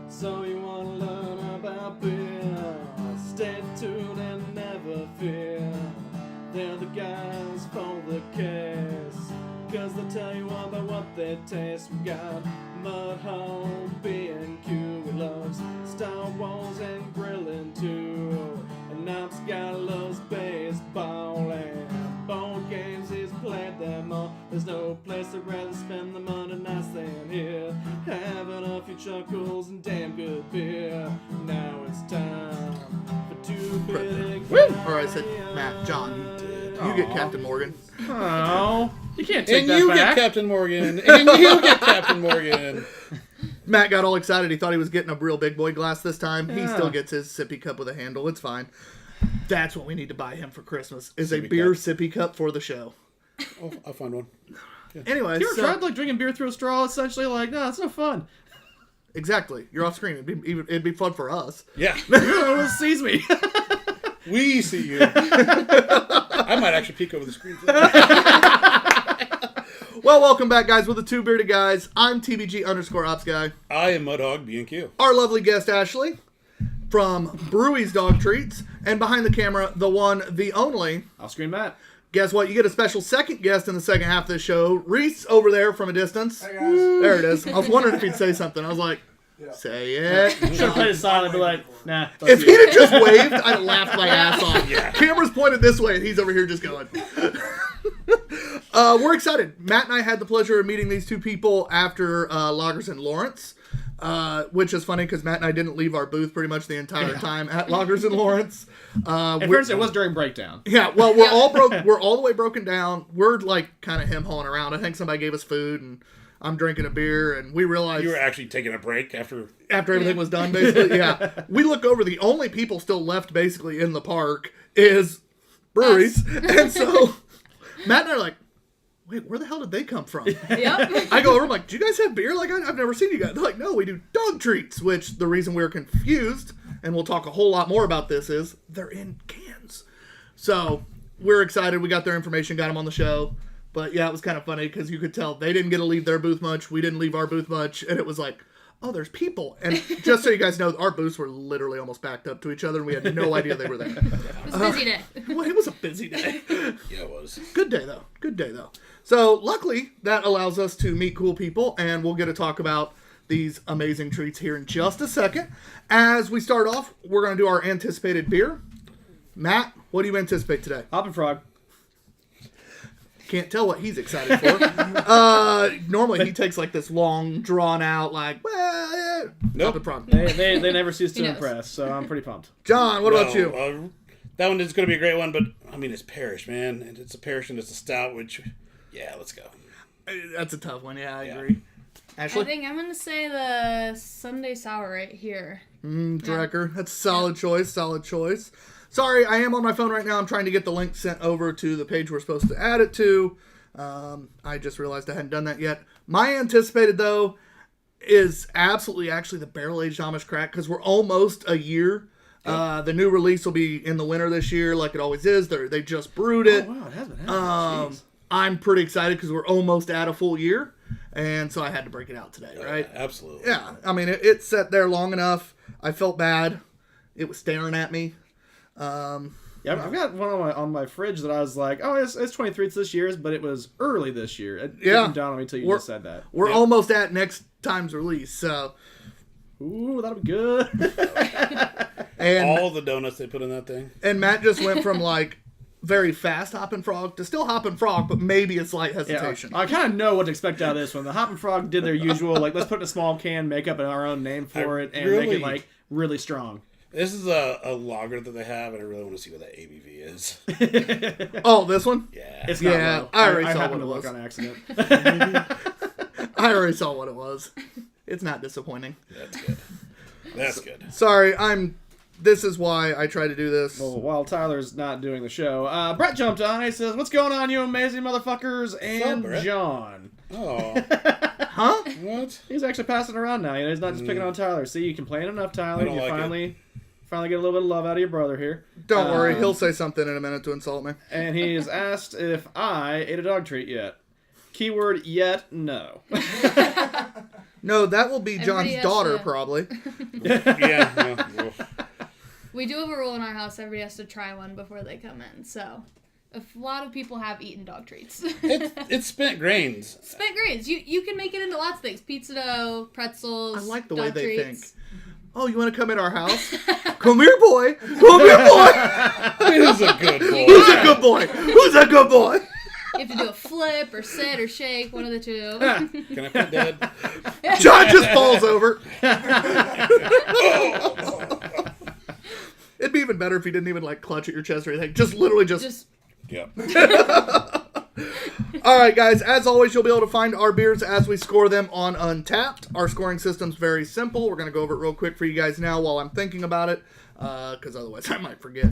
So you wanna learn about beer? Stay tuned and never fear. They're the guys for the case, 'cause they'll tell you all about what they taste. We got Mudhole, B&Q, we loves Star Wars and grilling too. And Knox guy loves baseball and board games, he's played them all. There's no place I'd rather spend the money nice than here, having a few chuckles and damn good beer. Now it's time for Two Beerded Guys. Or I said, Matt, John, you get Captain Morgan. Oh, you can't take and that you back. get Captain Morgan. And you get Captain Morgan. Matt got all excited. He thought he was getting a real big boy glass this time. He still gets his sippy cup with a handle. It's fine. That's what we need to buy him for Christmas, is a beer sippy cup for the show. Oh, I'll find one. Yeah. Anyway, You ever tried like drinking beer through a straw? Essentially, like, no, it's no fun. Exactly. You're off screen. It'd be fun for us. Yeah. You're the one who sees me. We see you. I might actually peek over the screen. Well, welcome back, guys, with the Two Beerded Guys. I'm TBG_Ops Guy. I am Mudhog B&Q. Our lovely guest, Ashley, from Brewy's Dog Treats. And behind the camera, the one, the only. I'll scream Matt. Guess what? You get a special second guest in the second half of this show. Reese over there from a distance. Hey, guys. There it is. I was wondering if he'd say something. I was like, say it. Should have played it silent, be like, nah. If he'd have just waved, I'd have laughed my ass off. Yeah. Camera's pointed this way, and he's over here just going. We're excited. Matt and I had the pleasure of meeting these two people after Loggers in Lawrence, which is funny because Matt and I didn't leave our booth pretty much the entire time at Loggers in Lawrence. At first, it was during breakdown. Yeah, well, we're all broke. We're all the way broken down. We're like kind of him-hawing around. I think somebody gave us food, and I'm drinking a beer, and we realized You were actually taking a break after everything was done, basically. Yeah, we look over. The only people still left, basically, in the park is breweries, and so Matt and I are like, wait, where the hell did they come from? Yep. I go over, I'm like, do you guys have beer? Like, I've never seen you guys. They're like, no, we do dog treats, which the reason we're confused, and we'll talk a whole lot more about this, is they're in cans. So, we're excited. We got their information, got them on the show. But, yeah, it was kind of funny because you could tell they didn't get to leave their booth much. We didn't leave our booth much. And it was like, oh, there's people. And just so you guys know, our booths were literally almost backed up to each other, and we had no idea they were there. It was a busy day. Well, it was a busy day. Yeah, it was. Good day, though. Good day, though. So, luckily, that allows us to meet cool people, and we'll get to talk about these amazing treats here in just a second. As we start off, we're going to do our anticipated beer. Matt, what do you anticipate today? Hoppin' Frog. Can't tell what he's excited for. Normally, he takes like this long, drawn-out, like, well, yeah. Nope. Not the problem. They never cease to He knows. impress, so I'm pretty pumped. John, what about you? That one is going to be a great one, but, I mean, it's Parish, man. And it's a Parish and it's a stout, which, yeah, let's go. That's a tough one. Yeah, I Yeah. agree. Ashley? I think I'm gonna say the Sunday Sour right here. Drecker. That's a solid choice. Solid choice. Sorry, I am on my phone right now. I'm trying to get the link sent over to the page we're supposed to add it to. I just realized I hadn't done that yet. My anticipated, though, is absolutely actually the barrel-aged Amish crack, because we're almost a year. The new release will be in the winter this year, like it always is. They just brewed it. Oh, wow, it has been happening. I'm pretty excited because we're almost at a full year, and so I had to break it out today, right? Absolutely. Yeah, I mean, it sat there long enough. I felt bad. It was staring at me. Yeah, I've got one on my fridge that I was like, oh, it's 23, it's this year's, but it was early this year. It didn't dawn on me until you just said that. We're almost at next time's release, so. Ooh, that'll be good. And all the donuts they put in that thing. And Matt just went from like very fast Hoppin' Frog to still Hoppin' Frog, but maybe a slight hesitation. I kind of know what to expect out of this one. The Hoppin' Frog did their usual, like, let's put in a small can, make up our own name for it, and make it, like, really strong. This is a lager that they have, and I really want to see what that ABV is. Oh, this one? Yeah. It's not low. I already saw happened what to it look was. on accident. I already saw what it was. It's not disappointing. That's good. That's good. Sorry, this is why I try to do this. Well, while Tyler's not doing the show, Brett jumped on. He says, "What's going on, you amazing motherfuckers?" And Brett? John. Oh. Huh? What? He's actually passing it around now. You know, he's not just picking on Tyler. See, you complain enough, Tyler. I don't You like finally get a little bit of love out of your brother here. Don't worry, he'll say something in a minute to insult me. And he's asked if I ate a dog treat yet. Keyword yet, no. No, that will be Everybody John's has daughter, to- probably. Yeah. Well, We do have a rule in our house. Everybody has to try one before they come in. So, a lot of people have eaten dog treats. it's spent grains. Spent grains. You can make it into lots of things. Pizza dough, pretzels. I like the dog way they treats. think. Oh, you want to come in our house? Come here, boy. Come here, boy. Who's a good boy? Who's a good boy? Who's a good boy? You have to do a flip or sit or shake, one of the two. Can I put Dad? John just falls over. It'd be even better if he didn't even like clutch at your chest or anything. Just literally just. Yeah. All right, guys. As always, you'll be able to find our beers as we score them on Untapped. Our scoring system's very simple. We're gonna go over it real quick for you guys now while I'm thinking about it, because otherwise I might forget.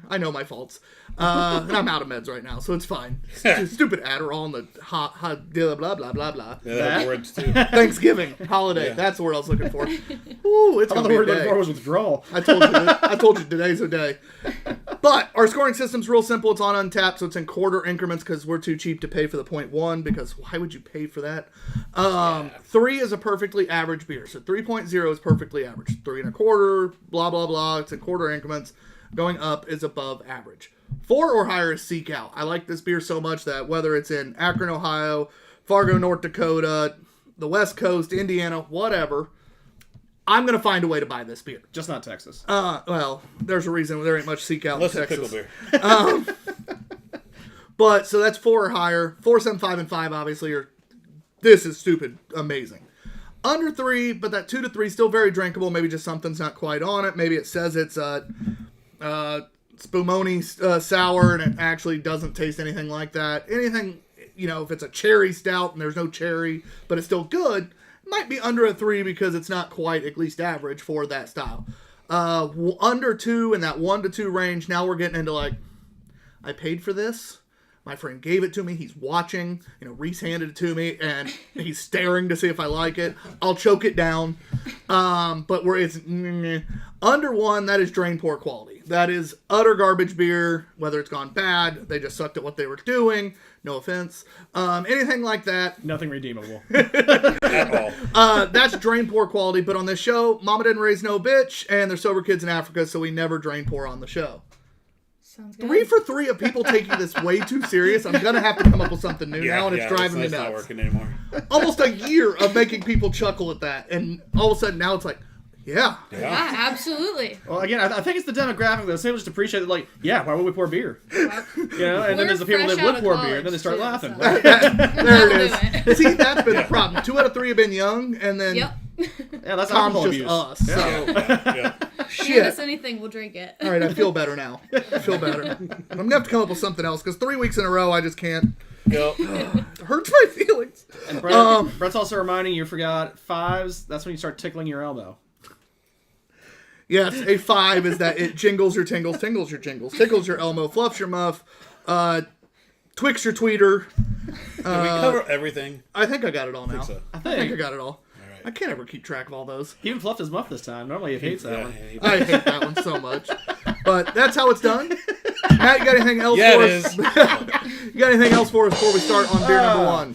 I know my faults. And I'm out of meds right now, so it's fine. Stupid Adderall and the hot blah, blah, blah, blah, blah. Yeah, that have words too. Thanksgiving, holiday. Yeah. That's the word I was looking for. Ooh, it's I going thought the to word be a looking day. for was withdrawal. I told you today's a day. But our scoring system's real simple. It's on Untapped, so it's in quarter increments because we're too cheap to pay for the 0.1, because why would you pay for that? 3 is a perfectly average beer. So 3.0 is perfectly average. 3 1/4, blah, blah, blah. It's in quarter increments. Going up is above average. 4 or higher is Seek Out. I like this beer so much that whether it's in Akron, Ohio, Fargo, North Dakota, the West Coast, Indiana, whatever, I'm going to find a way to buy this beer. Just not Texas. Well, there's a reason there ain't much Seek Out Unless in it's pickle Texas. beer. But, so that's 4 or higher. 4, 7, 5, and 5, obviously, this is stupid amazing. Under 3, but that 2 to 3 still very drinkable. Maybe just something's not quite on it. Maybe it says it's Spumoni sour, and it actually doesn't taste anything like that. Anything, if it's a cherry stout and there's no cherry, but it's still good, it might be under a 3 because it's not quite at least average for that style. Under 2 in that 1 to 2 range, now we're getting into like, I paid for this. My friend gave it to me. He's watching. Reese handed it to me, and he's staring to see if I like it. I'll choke it down. But where it's under 1, that is drain pour quality. That is utter garbage beer. Whether it's gone bad, they just sucked at what they were doing. No offense. Anything like that. Nothing redeemable. At all. That's drain pour quality. But on this show, Mama didn't raise no bitch, and they're sober kids in Africa, so we never drain pour on the show. Sounds good. 3 for 3 of people taking this way too serious. I'm gonna have to come up with something new now, and it's driving me It's not nuts. working anymore. Almost a year of making people chuckle at that, and all of a sudden now it's like, yeah. Yeah, absolutely. Well, again, I think it's the demographic that people just appreciate it. Like, yeah, why would we pour beer? Well, And then We're there's the people fresh that out would of pour beer, college, and then they start too, laughing. so. There That'll it do is. See, that's been the problem. 2 out of 3 have been young, and then Yep. Yeah, that's Tom's alcohol just abuse. us. Yeah. So, Yeah. Hand us shit. anything, we'll drink it. All right, I feel better now. I feel better. I'm gonna have to come up with something else, because 3 weeks in a row, I just can't. Yep. It hurts my feelings. And Brett's also reminding you forgot 5s. That's when you start tickling your elbow. Yes, a 5 is that it jingles your tingles, tingles your jingles, tickles your Elmo, fluffs your muff, twicks your tweeter. Did we cover everything? I think I got it all now. so. I I think I think. got it all. right. I can't ever keep track of all those. He even fluffed his muff this time. Normally he hates that Yeah, one. I hate that one so much. But that's how it's done. Matt, you got anything else Yeah, for it us? is. You got anything else for us before we start on beer number 1?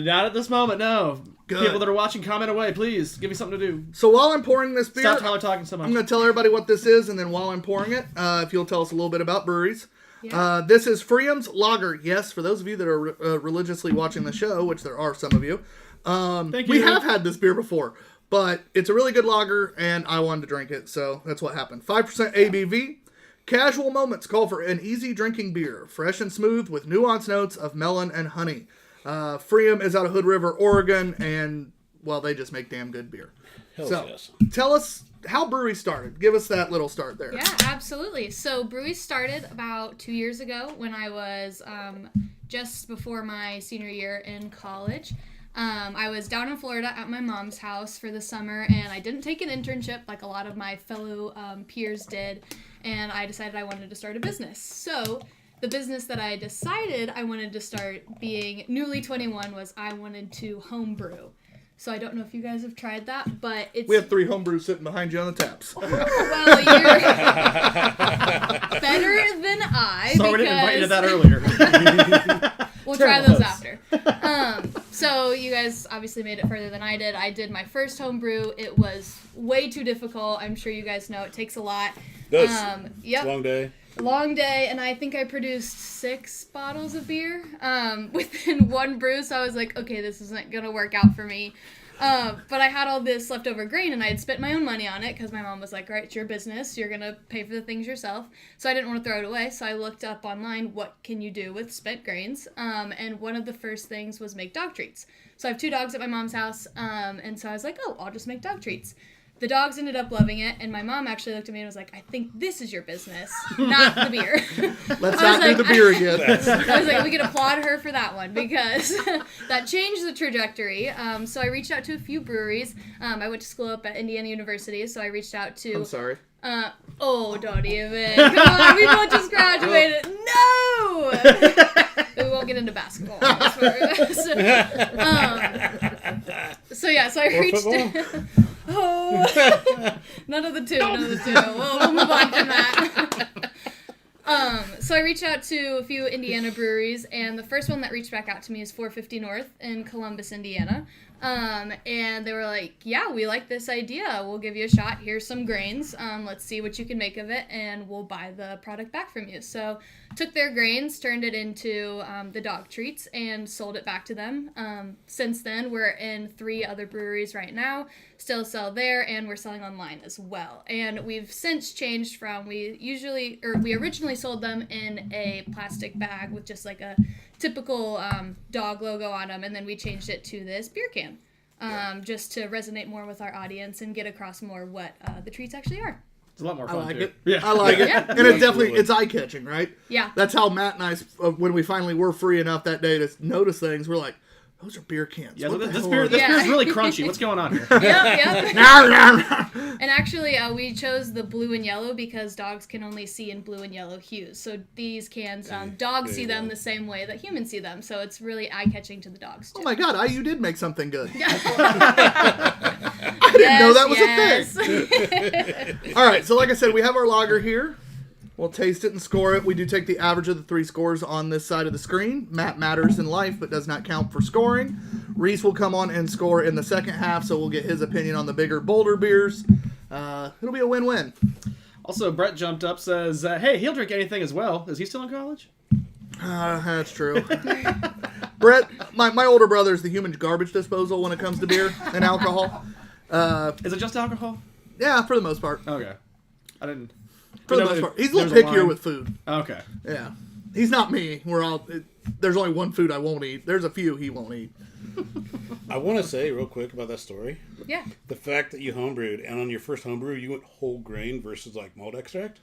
Not at this moment, no. Good. People that are watching, comment away, please. Give me something to do. So while I'm pouring this beer, Stop Tyler talking so much. I'm going to tell everybody what this is, and then while I'm pouring it, if you'll tell us a little bit about breweries. Yeah. This is Freedom's Lager. Yes, for those of you that are religiously watching the show, which there are some of you, Thank we you. have had this beer before, but it's a really good lager, and I wanted to drink it, so that's what happened. 5% ABV. Casual moments call for an easy drinking beer, fresh and smooth with nuanced notes of melon and honey. Freedom is out of Hood River, Oregon, and, well, they just make damn good beer. Hell So, yes. tell us how brewery started. Give us that little start there. Yeah, absolutely. So brewery started about 2 years ago when I was just before my senior year in college. I was down in Florida at my mom's house for the summer, and I didn't take an internship like a lot of my fellow peers did, and I decided I wanted to start a business. So the business that I decided I wanted to start, being newly 21, was I wanted to homebrew. So I don't know if you guys have tried that, but it's... We have 3 homebrews sitting behind you on the taps. Well, you're better than I, Sorry, we didn't invite you to that earlier. We'll try those after. So you guys obviously made it further than I did. I did my first homebrew. It was way too difficult. I'm sure you guys know it takes a lot. Yep. Yep. Long day. Long day, and I think I produced 6 bottles of beer within one brew, so I was like, okay, this isn't going to work out for me. But I had all this leftover grain, and I had spent my own money on it, because my mom was like, all right, it's your business, you're going to pay for the things yourself. So I didn't want to throw it away, so I looked up online, what can you do with spent grains? And one of the first things was make dog treats. So I have 2 dogs at my mom's house, and so I was like, oh, I'll just make dog treats. The dogs ended up loving it, and my mom actually looked at me and was like, I think this is your business, not the beer. Let's not do the beer again. I was like, we could applaud her for that one, because that changed the trajectory. So I reached out to a few breweries. I went to school up at Indiana University, so I reached out to... I'm sorry. Don't even. Come on, we both just graduated. No! We won't get into basketball. So I reached... None of the two. We'll move on from that. So I reached out to a few Indiana breweries, and the first one that reached back out to me is 450 North in Columbus, Indiana. And they were like, yeah, we like this idea. We'll give you a shot. Here's some grains. Let's see what you can make of it, and we'll buy the product back from you. So took their grains, turned it into the dog treats, and sold it back to them. Since then, we're in 3 other breweries right now, still sell there, and we're selling online as well. And we've since changed from, we originally sold them in a plastic bag with just like a typical dog logo on them, and then we changed it to this beer can, just to resonate more with our audience and get across more what the treats actually are. It's a lot more I fun, like too. it. Yeah. I like it. Yeah. And it definitely, it's eye-catching, right? Yeah. That's how Matt and I, when we finally were free enough that day to notice things, we're like, those are beer cans. Yeah, What the this hell beer are is these? really crunchy. What's going on here? Yep. Yep. And actually, we chose the blue and yellow because dogs can only see in blue and yellow hues. So these cans, dogs see them the same way that humans see them. So it's really eye-catching to the dogs, too. Oh my God, you did make something good. I didn't know that was a thing. All right, so like I said, we have our lager here. We'll taste it and score it. We do take the average of the 3 scores on this side of the screen. Matt matters in life, but does not count for scoring. Reese will come on and score in the second half, so we'll get his opinion on the bigger, bolder beers. It'll be a win-win. Also, Brett jumped up, says, hey, he'll drink anything as well. Is he still in college? That's true. Brett, my older brother is the human garbage disposal when it comes to beer and alcohol. Is it just alcohol? Yeah, for the most part. Okay. I didn't... For the most part. He's a little pickier with food. Okay. Yeah. He's not me. There's only one food I won't eat. There's a few he won't eat. I want to say real quick about that story. Yeah. The fact that you homebrewed, and on your first homebrew, you went whole grain versus like malt extract.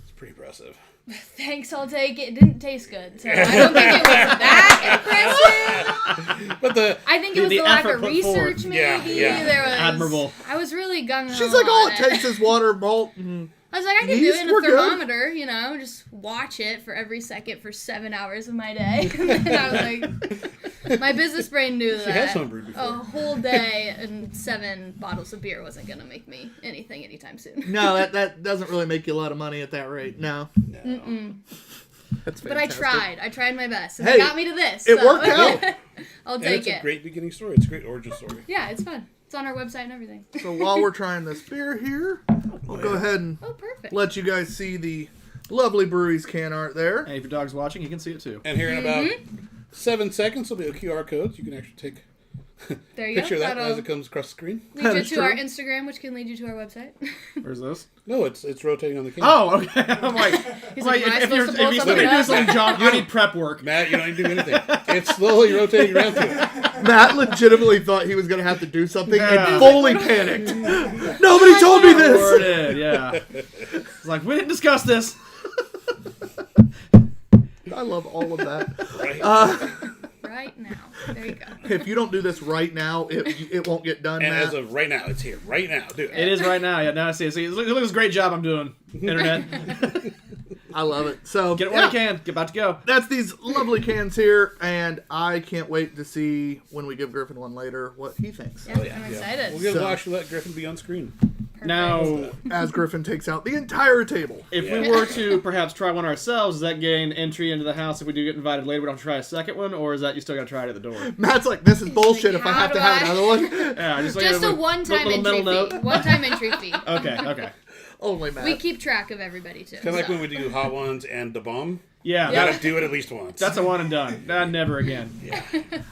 It's pretty impressive. Thanks, I'll take it. It didn't taste good, so I don't think it was that impressive. But I think it was the lack of research, maybe. Yeah. There was, admirable. I was really gung-ho. She's like, all on it takes is water, malt, and... I was like, I can do Yeast, it in a we're good. thermometer, just watch it for every second for 7 hours of my day. And then I was like, my business brain knew she has that homebrewed before. a whole day and 7 bottles of beer wasn't going to make me anything anytime soon. No, that doesn't really make you a lot of money at that rate. No. Mm-mm. That's But I fantastic. tried my best. And Hey, it got me to this. it so. worked out. I'll And take it's it. a great beginning story. It's a great origin story. Yeah, it's fun. It's on our website and everything. So while we're trying this beer here, we'll go ahead and Oh, perfect. let you guys see the lovely brewery's can art there. And if your dog's watching, he can see it too. And here in about 7 seconds, there'll be a QR code. So you can actually take There you picture go. of that That'll as it comes across the screen. lead you That's to our true. Instagram, which can lead you to our website. Where's this? No, it's rotating on the can. Oh, okay. I'm like, He's like, am I if you're supposed to pull supposed to something do up? something, John, I need prep work. Matt, you don't need to do anything. It's slowly rotating around to it. Matt legitimately thought he was going to have to do something Yeah. and fully panicked. Nobody told me Sure this. did, yeah. It's like, we didn't discuss this. I love all of that. Right now. There you go. If you don't do this right now, it won't get done, And Matt. as of right now, it's here. Right now. Do it. It is right now. Yeah, now I see it. See, look at this great job I'm doing, Internet. I love it. So Get it while you can. Get about to go. that's these lovely cans here, and I can't wait to see when we give Griffin one later what he thinks. Yeah, I'm excited. We'll So- actually let Griffin be on screen. Now, As Griffin takes out the entire table. if we were to perhaps try one ourselves, does that gain entry into the house if we do get invited later? We don't have to try a second one, or is that you still got to try it at the door? Matt's like, this is bullshit if I how have do to have I- another one. Yeah, Just like a one-time little entry middle fee. note. One-time entry fee. Okay. Only Matt. We keep track of everybody too. Kind of like so. when we do hot ones and the bomb. Yeah, You gotta do it at least once. that's a one and done. Never again.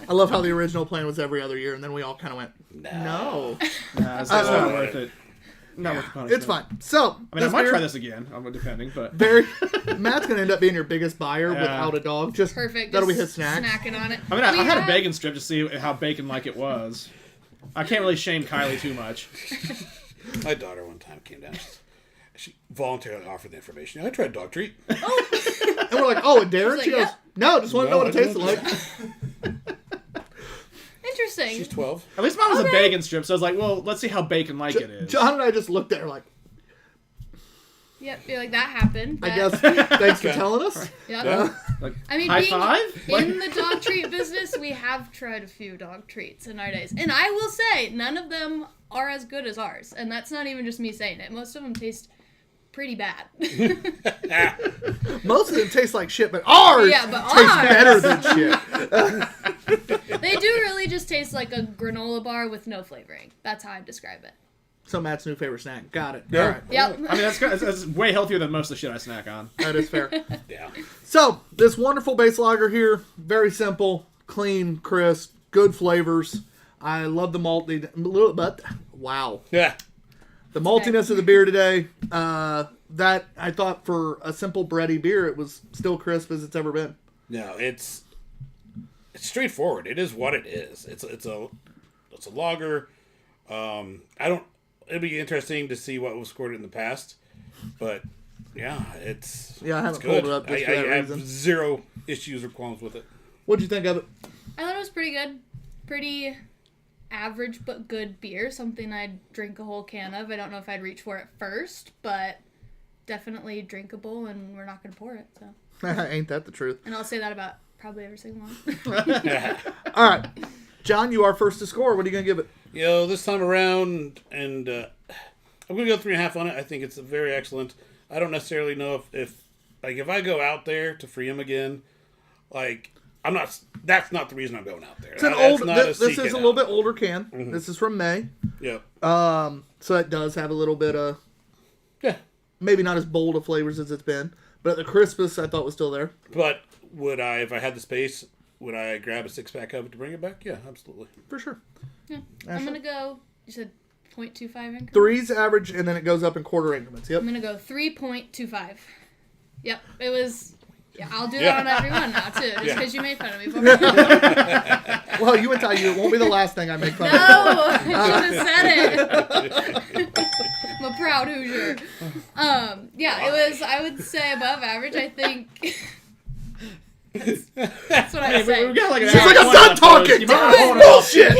I love how the original plan was every other year, and then we all kind of went, no. Nah, it's not worth it. Not worth the punishment. It's fine. So, I mean, I might try this again, depending, but... Matt's going to end up being your biggest buyer without a dog. Just Perfect. That'll be just his snack. Snacking on it. I mean, I had a bacon strip to see how bacon-like it was. I can't really shame Kylie too much. My daughter one time came down. She voluntarily offered the information. I tried dog treat. And we're like, oh, and Darren? She's She like, goes, no, just want to know what it I tasted didn't like. Interesting. She's 12. At least mine was Okay. a bacon strip, so I was like, well, let's see how bacon-like it is. John and I just looked at her like, Yep. You're like that happened. I That- guess, thanks for telling us. Yep. Yeah. Like, I mean, high being five? in the dog treat business, we have tried a few dog treats in our days, and I will say none of them are as good as ours, and that's not even just me saying it. Most of them taste pretty bad. Most of them taste like shit, but ours Yeah, but taste ours- better than shit. They do really just taste like a granola bar with no flavoring. That's how I describe it. So Matt's new favorite snack. Got it. Yeah. All right. Yep. I mean, that's way healthier than most of the shit I snack on. That is fair. Yeah. So, this wonderful base lager here, very simple, clean, crisp, good flavors. I love the malty, but wow. Yeah. The maltiness of the beer today, that I thought for a simple bready beer, it was still crisp as it's ever been. No, it's straightforward. It is what it is. It's a lager. It'd be interesting to see what was scored in the past, but yeah, it's Yeah, I haven't it's good. pulled it up just for that I have reason. zero issues or qualms with it. What'd you think of it? I thought it was pretty good. Pretty average but good beer. Something I'd drink a whole can of. I don't know if I'd reach for it first, but definitely drinkable, and we're not going to pour it. So, Ain't that the truth? and I'll say that about probably every single one. All right. John, you are first to score. What are you going to give it? This time around, and I'm going to go 3.5 on it. I think it's very excellent. I don't necessarily know if I go out there to free him again, that's not the reason I'm going out there. It's an That's old. not This seek is it a little out. bit older can. Mm-hmm. This is from May. Yep. So it does have a little bit of Yeah. maybe not as bold of flavors as it's been, but the crispness I thought was still there. But would I, if I had the space, would I grab a 6-pack of it to bring it back? Yeah, absolutely. For sure. Yeah. I'm going to go, you said 0.25 increments? Three's average, and then it goes up in quarter increments. Yep. I'm going to go 3.25. Yep. It was... Yeah, I'll do that on everyone now, too, just because you made fun of me before. Well, you and Ty, it won't be the last thing I make fun of. No! You should have said it. I'm a proud Hoosier. Yeah, it was, I would say, above average. I think... That's what I say. We've got like an She's hour like, and I'm 20 done left, talking! fellas. You might wanna hold Bullshit!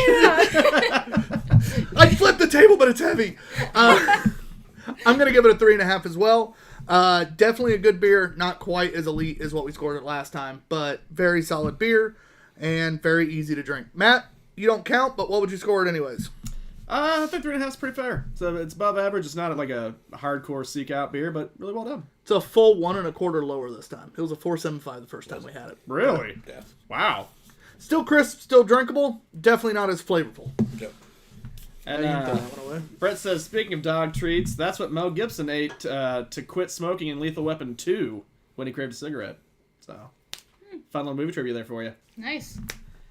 I flipped the table, but it's heavy. I'm going to give it a 3.5 as well. Definitely a good beer. Not quite as elite as what we scored it last time, but very solid beer and very easy to drink. Matt, you don't count, but what would you score it anyways? I think 3.5 is pretty fair. So it's above average. It's not like a hardcore seek out beer, but really well done. It's a full 1.25 lower this time. It was a 4.75 the first time we had it. Really? Yeah. Wow. Still crisp, still drinkable. Definitely not as flavorful. Yep. And You can throw that one away. Brett says, speaking of dog treats, that's what Mel Gibson ate to quit smoking in Lethal Weapon 2 when he craved a cigarette. So, fun little movie trivia there for you. Nice.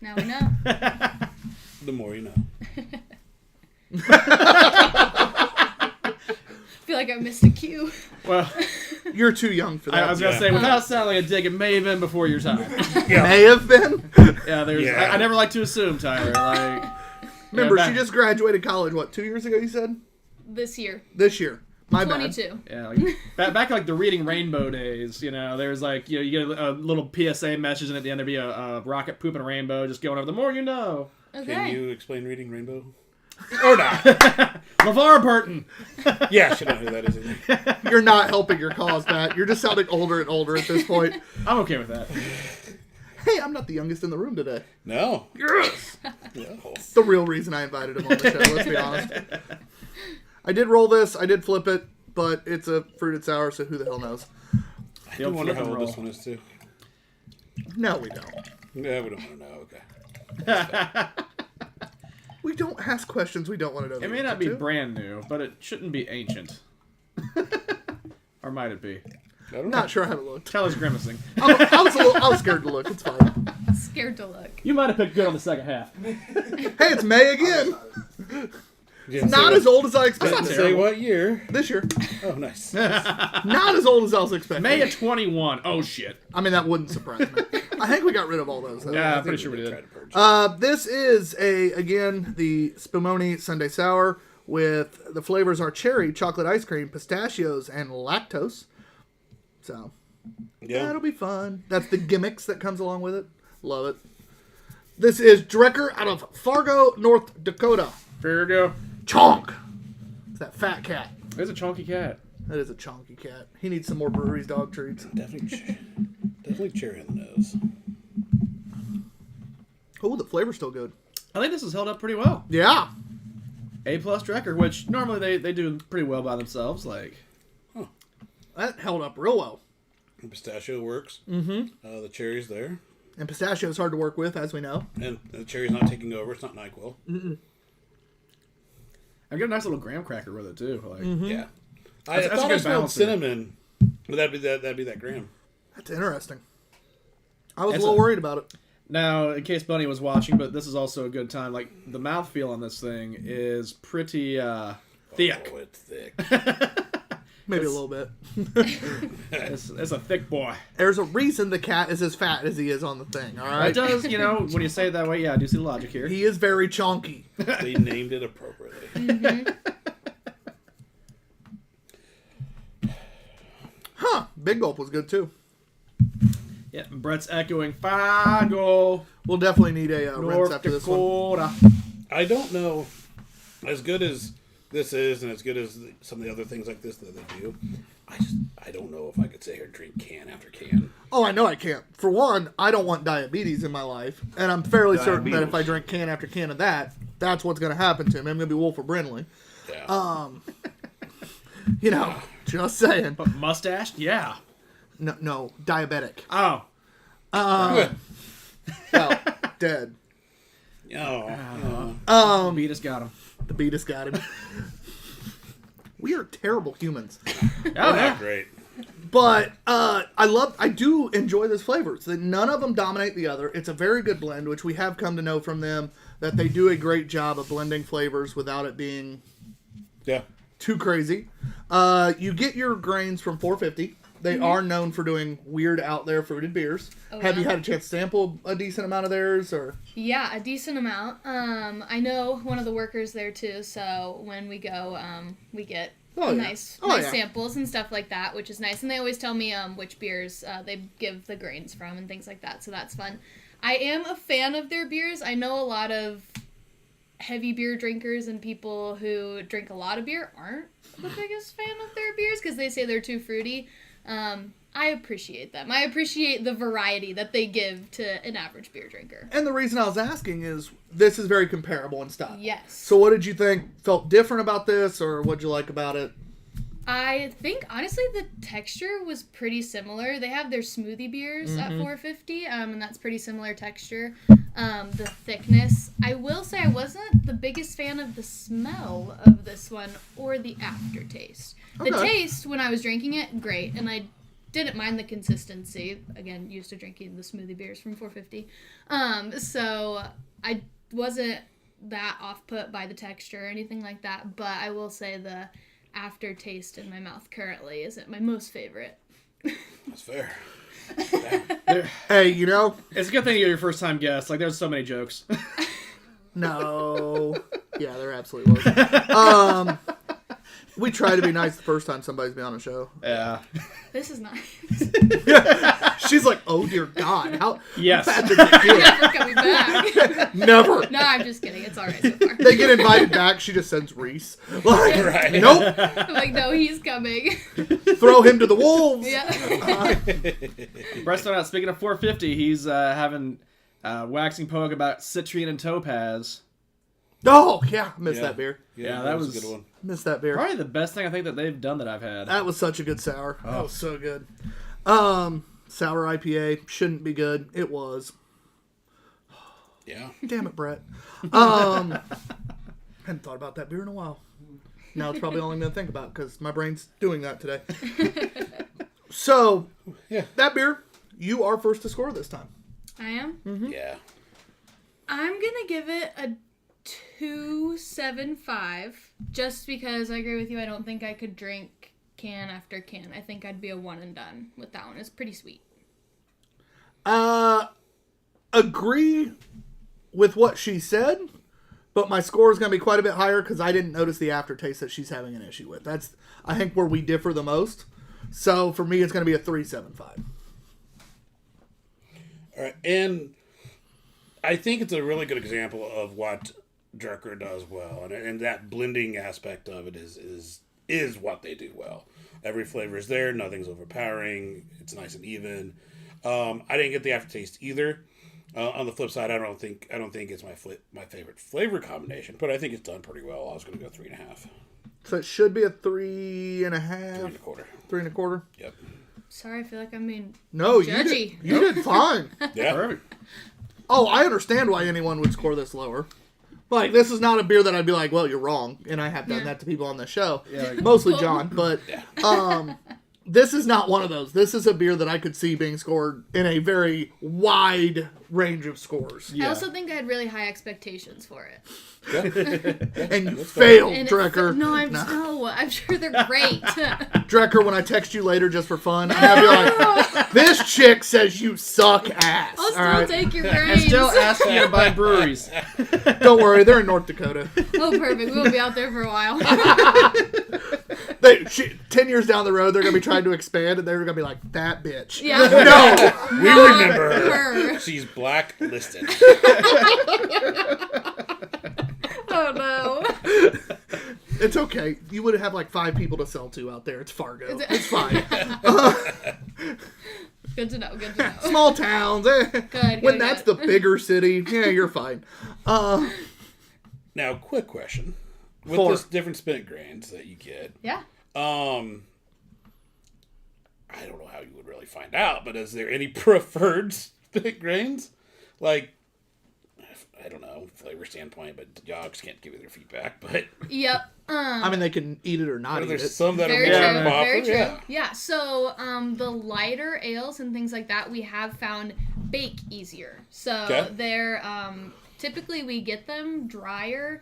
Now we know. The more you know. I feel like I missed a cue. Well, You're too young for that. I was going to say, without sounding like a dick, it may have been before your time. May have been. Yeah, there's. Yeah. I never like to assume, Tyler. Like, Remember, back- she just graduated college, 2 years ago, you said? This year. This year. My bad. 22. Yeah, like, back like the Reading Rainbow days, there's like, you get a little PSA message, and at the end there'd be a rocket pooping a rainbow, just going over. The more you know. Okay. Can you explain Reading Rainbow? Or not? LeVar Burton. Yeah, I should know who that is. Either. You're not helping your cause, Matt. You're just sounding older and older at this point. I'm okay with that. Hey, I'm not the youngest in the room today. No. Yes! No. It's the real reason I invited him on the show, let's be honest. I did roll this. I did flip it, but it's a fruited sour, so who the hell knows? I do wonder how old this one is, too. No, we don't. Yeah, we don't want to know. Okay. We don't ask questions we don't want to know. It may not be brand new, but it shouldn't be ancient. Or might it be? I don't know. Not sure how to look. Tyler's grimacing. I was scared to look. It's fine. Scared to look. You might have picked good on the second half. Hey, it's May again. Didn't say Not what- as old as I expected. Didn't say what year. This year. Oh, nice. Not as old as I was expecting. May of 21. Oh, shit. I mean, that wouldn't surprise me. I think we got rid of all those. Though. Yeah, I I'm pretty think sure we try did. to purge. This is again the Spumoni Sunday Sour with the flavors are cherry, chocolate ice cream, pistachios, and lactose. So Yeah. that'll be fun. That's the gimmicks that comes along with it. Love it. This is Drecker out of Fargo, North Dakota. Here we go. Chonk. It's that fat cat. There's a chunky cat. That is a chonky cat. He needs some more breweries dog treats. Definitely cherry on the nose. Oh, the flavor's still good. I think this has held up pretty well. Yeah. A+ Drecker, which normally they do pretty well by themselves. Like, That held up real well. The pistachio works. Mm-hmm. The cherry's there. And pistachio is hard to work with, as we know. And the cherry's not taking over. It's not NyQuil. I get a nice little graham cracker with it too. Like, Yeah. That's a I thought good I smelled balance there. cinnamon. But that'd be that graham. That's interesting. I was It's a little a- worried about it. Now, in case Bunny was watching, but this is also a good time. Like, the mouthfeel on this thing is pretty thick. Oh, it's thick. Maybe a little bit. It's a thick boy. There's a reason the cat is as fat as he is on the thing, all right? It does, when you say it that way, yeah, I do see the logic here. He is very chonky. They named it appropriately. Huh. Big Gulp was good, too. Yeah, Brett's echoing Fargo, We'll definitely need a rinse North after this one. Dakota. I don't know, as good as this is, and as good as some of the other things like this that they do, I don't know if I could sit here and drink can after can. Oh, I know I can't. For one, I don't want diabetes in my life, and I'm fairly certain that if I drink can after can of that, that's what's going to happen to me. I'm going to be Wolf of Brindley. Yeah. Just saying. But mustached? Yeah. No, diabetic. Oh. Well, dead. Beat us got him. The beatus got him. We are terrible humans. Oh, Not yeah. great. But I do enjoy those flavors. None of them dominate the other. It's a very good blend, which we have come to know from them that they do a great job of blending flavors without it being Yeah. too crazy. You get your grains from 450. They are known for doing weird out there fruited beers. Oh, Have you yeah? had a chance to sample a decent amount of theirs, or? Yeah, a decent amount. I know one of the workers there too, so when we go, we get Oh, yeah. nice Oh, yeah. samples and stuff like that, which is nice. And they always tell me which beers they give the grains from and things like that, so that's fun. I am a fan of their beers. I know a lot of heavy beer drinkers and people who drink a lot of beer aren't the biggest fan of their beers because they say they're too fruity. I appreciate them. I appreciate the variety that they give to an average beer drinker. And the reason I was asking is this is very comparable in style. Yes. So what did you think felt different about this, or what'd you like about it? I think, honestly, the texture was pretty similar. They have their smoothie beers at 450, and that's pretty similar texture. The thickness. I will say I wasn't the biggest fan of the smell of this one or the aftertaste. The Okay. taste, when I was drinking it, great, and I didn't mind the consistency. Again, used to drinking the smoothie beers from 450. So I wasn't that off-put by the texture or anything like that, but I will say the aftertaste in my mouth currently isn't my most favorite. That's fair. Hey, It's a good thing you're your first time guest. Like, there's so many jokes. no. Yeah, there absolutely was. We try to be nice the first time somebody's been on a show. Yeah. This is nice. She's like, oh dear God, how Yes. bad did it get? Never coming back. Never. No, I'm just kidding. It's alright so far. They get invited back. She just sends Reese. Like, Right. nope. I'm like, no, he's coming. Throw him to the wolves. Yeah. Brett's not out. Speaking of 450, he's having waxing poetic about citrine and topaz. Oh, yeah. I missed Yeah. that beer. Yeah, that was a good one. Missed that beer. Probably the best thing I think that they've done that I've had. That was such a good sour. That Oh. was so good. Sour IPA. Shouldn't be good. It was. Yeah. Damn it, Brett. Hadn't thought about that beer in a while. Now it's probably all I'm going to think about because my brain's doing that today. So, Yeah. that beer, you are first to score this time. I am. Yeah. I'm gonna give it a 2.75 just because I agree with you. I don't think I could drink can after can. I think I'd be a one and done with that one. It's pretty sweet. Agree with what she said, but my score is going to be quite a bit higher because I didn't notice the aftertaste that she's having an issue with. That's, I think, where we differ the most. So for me, it's going to be a 3.75. All right, and I think it's a really good example of what Drucker does well, and that blending aspect of it is what they do well. Every flavor is there, nothing's overpowering. It's nice and even. I didn't get the aftertaste either. On the flip side, I don't think it's my favorite flavor combination, but I think it's done pretty well. I was going to go 3.5. So it should be a 3.5. 3.25. 3.25. Yep. Sorry, I feel like I'm being No, judgy. you did fine. Yeah. Perfect. Oh, I understand why anyone would score this lower. Like, this is not a beer that I'd be like, well, you're wrong. And I have done that to people on the show. Yeah, like- Mostly John. But this is not one of those. This is a beer that I could see being scored in a very wide range of scores. I also think I had really high expectations for it. And you failed, And Drecker. I'm sure they're great. Drecker, when I text you later just for fun, I'm going to be like, this chick says you suck ass. I'll still all right? take your And grades. still asking you to buy breweries. Don't worry, they're in North Dakota. Oh, perfect. We'll be out there for a while. 10 years down the road, they're going to be trying to expand, and they're going to be like, that bitch. Yeah. No! We remember her. She's blacklisted. Oh, no. It's okay. You would have like 5 people to sell to out there. It's Fargo. Is it- It's fine. Good to know. Good to know. Small towns. Good, When that's good. the bigger city, yeah, you're fine. Now, quick question: with Four. this different spent grains that you get, Yeah. I don't know how you would really find out, but is there any preferred spent grains? Like, I don't know, flavor standpoint, but dogs can't give you their feedback. But Yep. I mean, they can eat it or not eat there's it. some that Very are true. more popular. Very true. Yeah. Yeah. So, the lighter ales and things like that, we have found bake easier. So Okay. they're typically we get them drier.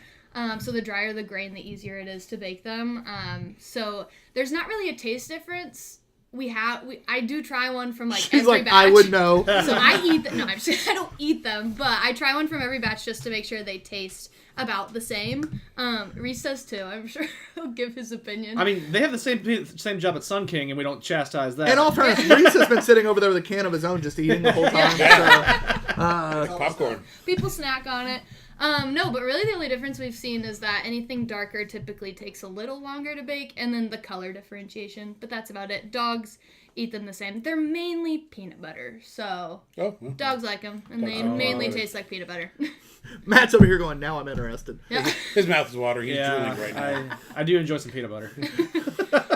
So the drier the grain, the easier it is to bake them. So there's not really a taste difference. I do try one from like She's every like, batch. I would know. So I eat them. No, I'm just, I don't eat them, but I try one from every batch just to make sure they taste about the same. Reese does too. I'm sure he'll give his opinion. I mean, they have the same job at Sun King, and we don't chastise that. In all fairness, Reese has been sitting over there with a can of his own just eating the whole time. Popcorn. People snack on it. No, but really the only difference we've seen is that anything darker typically takes a little longer to bake, and then the color differentiation. But that's about it. Dogs eat them the same. They're mainly peanut butter, so Oh, well. dogs like them, and they mainly taste like peanut butter. Matt's over here going, now I'm interested. Yeah. His mouth is watering. He's yeah, drooling right now. I do enjoy some peanut butter.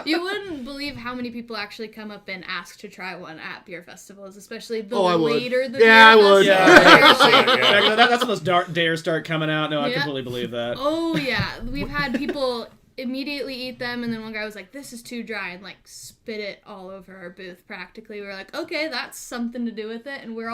You wouldn't believe how many people actually come up and ask to try one at beer festivals, especially the Oh, I would. later the Yeah, beer I would. festival. Yeah. That's when those dares start coming out. No, I Yeah. completely believe that. Oh yeah, we've had people immediately eat them, and then one guy was like, "This is too dry," and like spit it all over our booth. Practically, we were like, "Okay, that's something to do with it," and we're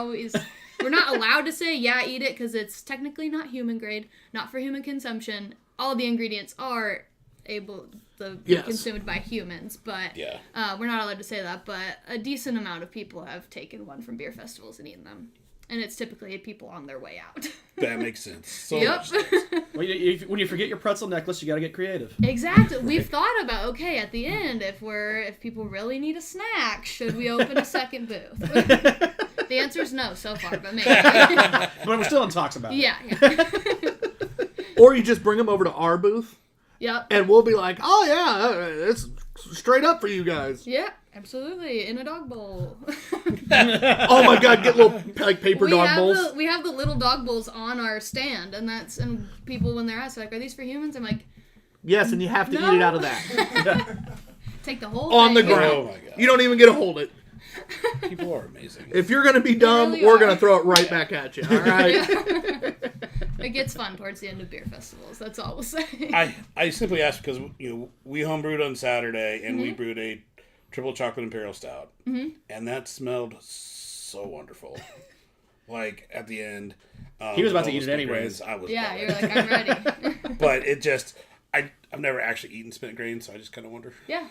not allowed to say, "Yeah, eat it," because it's technically not human grade, not for human consumption. All the ingredients are able to be Yes. consumed by humans, but Yeah. we're not allowed to say that. But a decent amount of people have taken one from beer festivals and eaten them, and it's typically people on their way out. That makes sense. So Yep. much sense. When you forget your pretzel necklace, you got to get creative. Exactly. We've thought about, okay, at the end, if people really need a snack, should we open a second booth? The answer is no so far, but maybe. But we're still in talks about it. Yeah. Or you just bring them over to our booth, Yep. and we'll be like, oh, yeah, it's straight up for you guys. Yeah, absolutely. In a dog bowl. Oh my god, get little like paper dog bowls. We have the little dog bowls on our stand, and people when they're asked like, "Are these for humans?" I'm like, Yes, and you have to No. eat it out of that. take the whole On the thing. ground. Oh my god. You don't even get to hold it. People are amazing. If you're gonna be dumb, really we're are. gonna throw it right back at you. All right. It gets fun towards the end of beer festivals. That's all we'll say. I simply asked because we homebrewed on Saturday and we brewed a triple chocolate imperial stout, and that smelled so wonderful. Like at the end, He was about with to all eat the it spent anyways. grains, I was. Yeah, about you're it. like, I'm ready. But it just, I've never actually eaten spent grains, so I just kind of wonder. Yeah.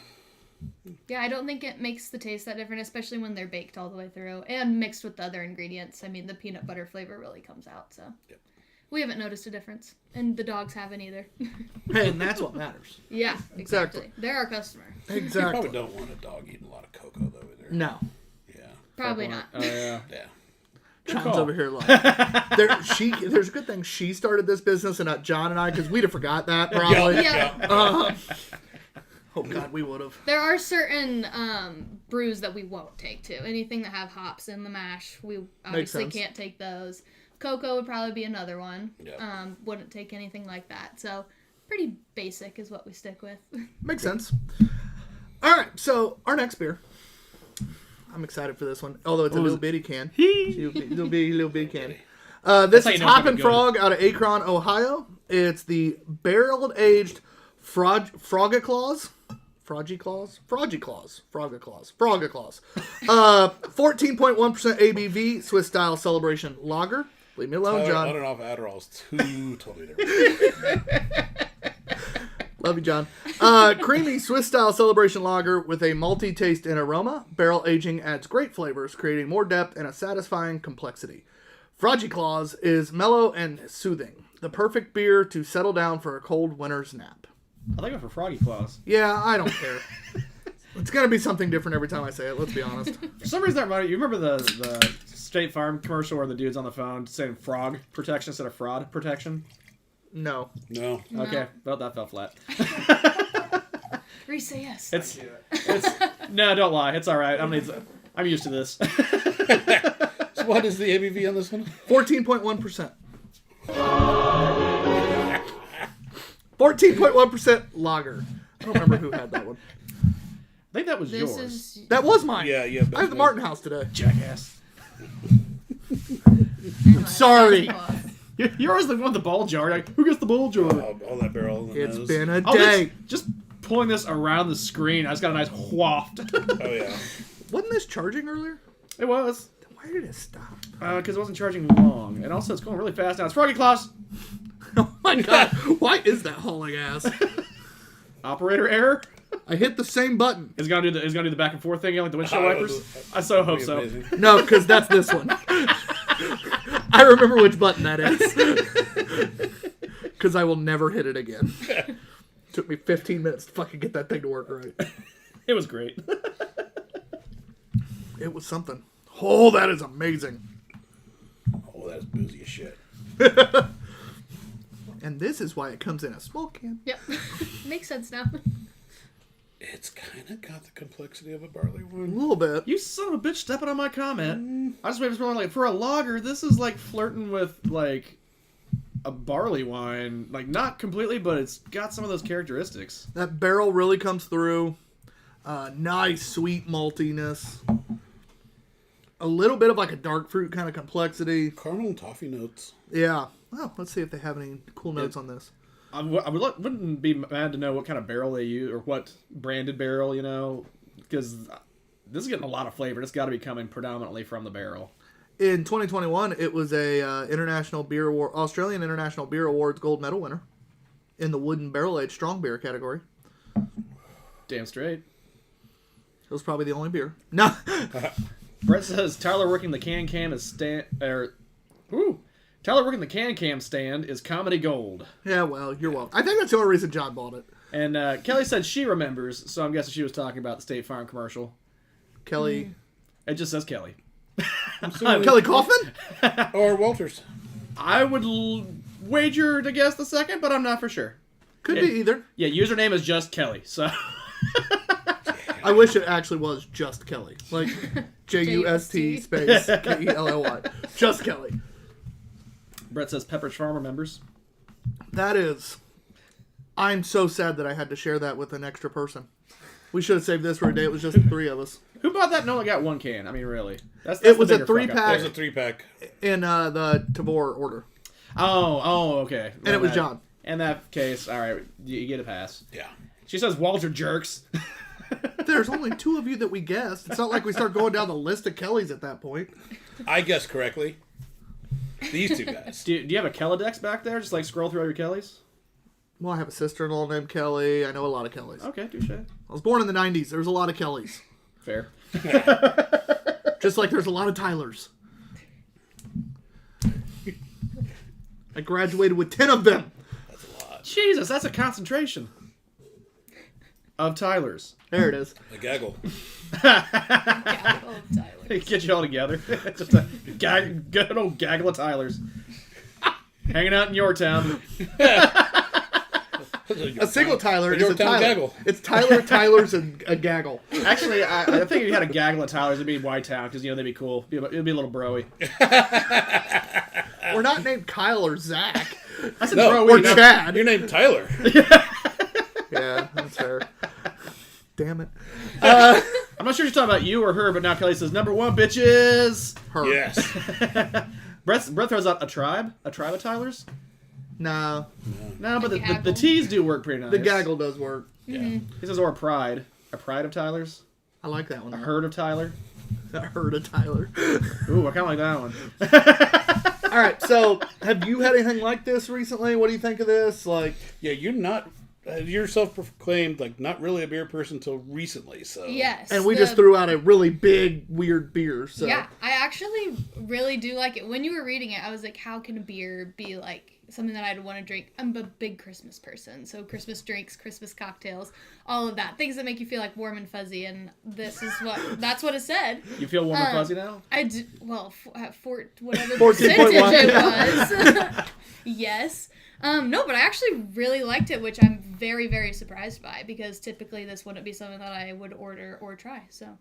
Yeah, I don't think it makes the taste that different, especially when they're baked all the way through and mixed with the other ingredients. I mean, the peanut butter flavor really comes out, so. Yep. We haven't noticed a difference, and the dogs haven't either. Hey, and that's what matters. Yeah, Exactly. exactly. They're our customer. You Exactly. probably don't want a dog eating a lot of cocoa though either. No. Yeah. Probably not. Oh yeah. Yeah. John's call. over here like there's a good thing she started this business and not John and I, because we'd have forgot that probably. Yeah. Oh god, we would have. There are certain brews that we won't take too. Anything that have hops in the mash, we obviously sense. can't take those. Cocoa would probably be another one. Yeah. Wouldn't take anything like that. So pretty basic is what we stick with. Makes sense. All right, so our next beer. I'm excited for this one, although it's a little bitty can. little bitty can. This how you is know it's gonna Hoppin' be good. Frog out of Akron, Ohio. It's the barreled aged Frogga Claus. Froggy Claus? 14.1% ABV, Swiss style celebration lager. Leave me alone, On John. and off Adderall is two totally different. Love you, John. Creamy Swiss style celebration lager with a malty taste and aroma. Barrel aging adds great flavors, creating more depth and a satisfying complexity. Froggy Claus is mellow and soothing. The perfect beer to settle down for a cold winter's nap. I think I went for Froggy Claus. Yeah, I don't care. It's gonna be something different every time I say it. Let's be honest. For some reason, that reminded you. Remember the State Farm commercial where the dude's on the phone saying frog protection instead of fraud protection? No. No. Okay, well that fell flat. Reese, say yes. It's no, don't lie. It's all right. I'm used to this. So what is the ABV on this one? 14.1%. 14.1% lager. I don't remember who had that one. I think that was This yours. is That was mine. Yeah, yeah. I have the Martin House today. Jackass. Sorry. You're always the one with the ball jar. Like, who gets the ball jar? All that barrel in the It's nose. been a Oh, day. just pulling this around the screen. I just got a nice waft. Oh yeah. Wasn't this charging earlier? It was. Why did it stop? Because it wasn't charging long. And also, it's going really fast now. It's Froggy Claus. Oh my god. Why is that hauling ass? Operator error. I hit the same button. Is gonna do the back and forth thing like the windshield wipers. I so hope so. Amazing. No, because that's this one. I remember which button that is. Because I will never hit it again. Took me 15 minutes to fucking get that thing to work right. It was great. It was something. Oh, that is amazing. Oh, that's boozy as shit. And this is why it comes in a small can. Yep. Makes sense now. It's kind of got the complexity of a barley A wine. little bit. You son of a bitch stepping on my comment. I just made this like for a lager. This is like flirting with like a barley wine. Like not completely, but it's got some of those characteristics. That barrel really comes through. Nice sweet maltiness. A little bit of like a dark fruit kind of complexity. Caramel and toffee notes. Yeah. Well, let's see if they have any cool notes on this. Wouldn't be mad to know what kind of barrel they use or what branded barrel, you know, because this is getting a lot of flavor. It's got to be coming predominantly from the barrel. In 2021, it was a Australian International Beer Awards gold medal winner in the wooden barrel aged strong beer category. Damn straight. It was probably the only beer. No. Brett says Tyler working the can is Tyler working the can stand is comedy gold. Yeah, well, you're welcome. I think that's the only reason John bought it. And Kelly said she remembers, so I'm guessing she was talking about the State Farm commercial. Kelly. It just says Kelly. Kelly Kaufman? Or Walters. I would wager to guess the second, but I'm not for sure. Could be either. Yeah, username is just Kelly, so... I wish it actually was just Kelly. Like Just space Kelly. Just Kelly. Brett says Pepperidge Farm remembers. That is. I'm so sad that I had to share that with an extra person. We should have saved this for a day. It was just the three of us. Who bought that and only got one can? I mean, really. That's It was the a bigger fuck up. 3-pack. It was a 3-pack. In the Tavor order. Oh, okay. And it was John. In that case, all right, you get a pass. Yeah. She says Walter jerks. There's only 2 of you that we guessed. It's not like we start going down the list of Kellys at that point. I guessed correctly. These 2 guys. Do you have a Kellodex back there? Just like scroll through all your Kellys? Well, I have a sister-in-law named Kelly. I know a lot of Kellys. Okay, touche. I was born in the 90s. There was a lot of Kellys. Fair. Just like there's a lot of Tylers. I graduated with 10 of them. That's a lot. Jesus, that's a concentration of Tylers. There it is. The gaggle. Gaggle of Tyler. Get you all together. Just a good old gaggle of Tylers. Hanging out in your town. A single Tyler is a Yorktown Tyler. gaggle. It's Tyler, Tylers, and a gaggle. Actually, I think if you had a gaggle of Tylers, it'd be White Town because they'd be cool. It'd be a little broy. We're not named Kyle or Zach. I said No, broy. Or not- Chad. Your name Tyler. Yeah, that's fair. Damn it. I'm not sure if you're talking about you or her, but now Kelly says number 1, bitches. Her. Yes. Brett throws out a tribe of Tylers. No. No, but the gaggle. T's do work pretty nice. The gaggle does work. Yeah. He says or a pride of Tylers, I like that one. a herd of Tyler. A herd of Tyler. Ooh, I kind of like that one. All right, so have you had anything like this recently? What do you think of this? Like, Yeah, you're self-proclaimed like not really a beer person until recently, so Yes. and we just threw out a really big, weird beer. So Yeah, I actually really do like it. When you were reading it, I was like, how can a beer be like something that I'd want to drink? I'm a big Christmas person, so Christmas drinks, Christmas cocktails, all of that. Things that make you feel like warm and fuzzy, and that's what it said. You feel warm and fuzzy now? I do, well, at whatever 14.1. percentage it was. Yes. No, but I actually really liked it, which I'm very, very surprised by, because typically this wouldn't be something that I would order or try. So,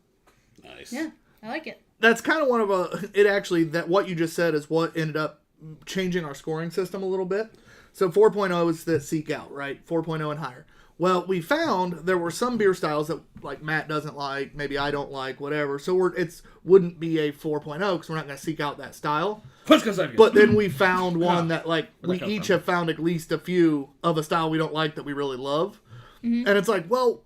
nice. yeah, I like it. that's kind of one of that what you just said is what ended up changing our scoring system a little bit. So 4.0 is the seek out, right? 4.0 and higher. Well, we found there were some beer styles that like Matt doesn't like, maybe I don't like, whatever. So wouldn't be a 4.0 because we're not going to seek out that style. But then we found one that like we comes each from? have found at least a few of a style we don't like that we really love. And it's like, well,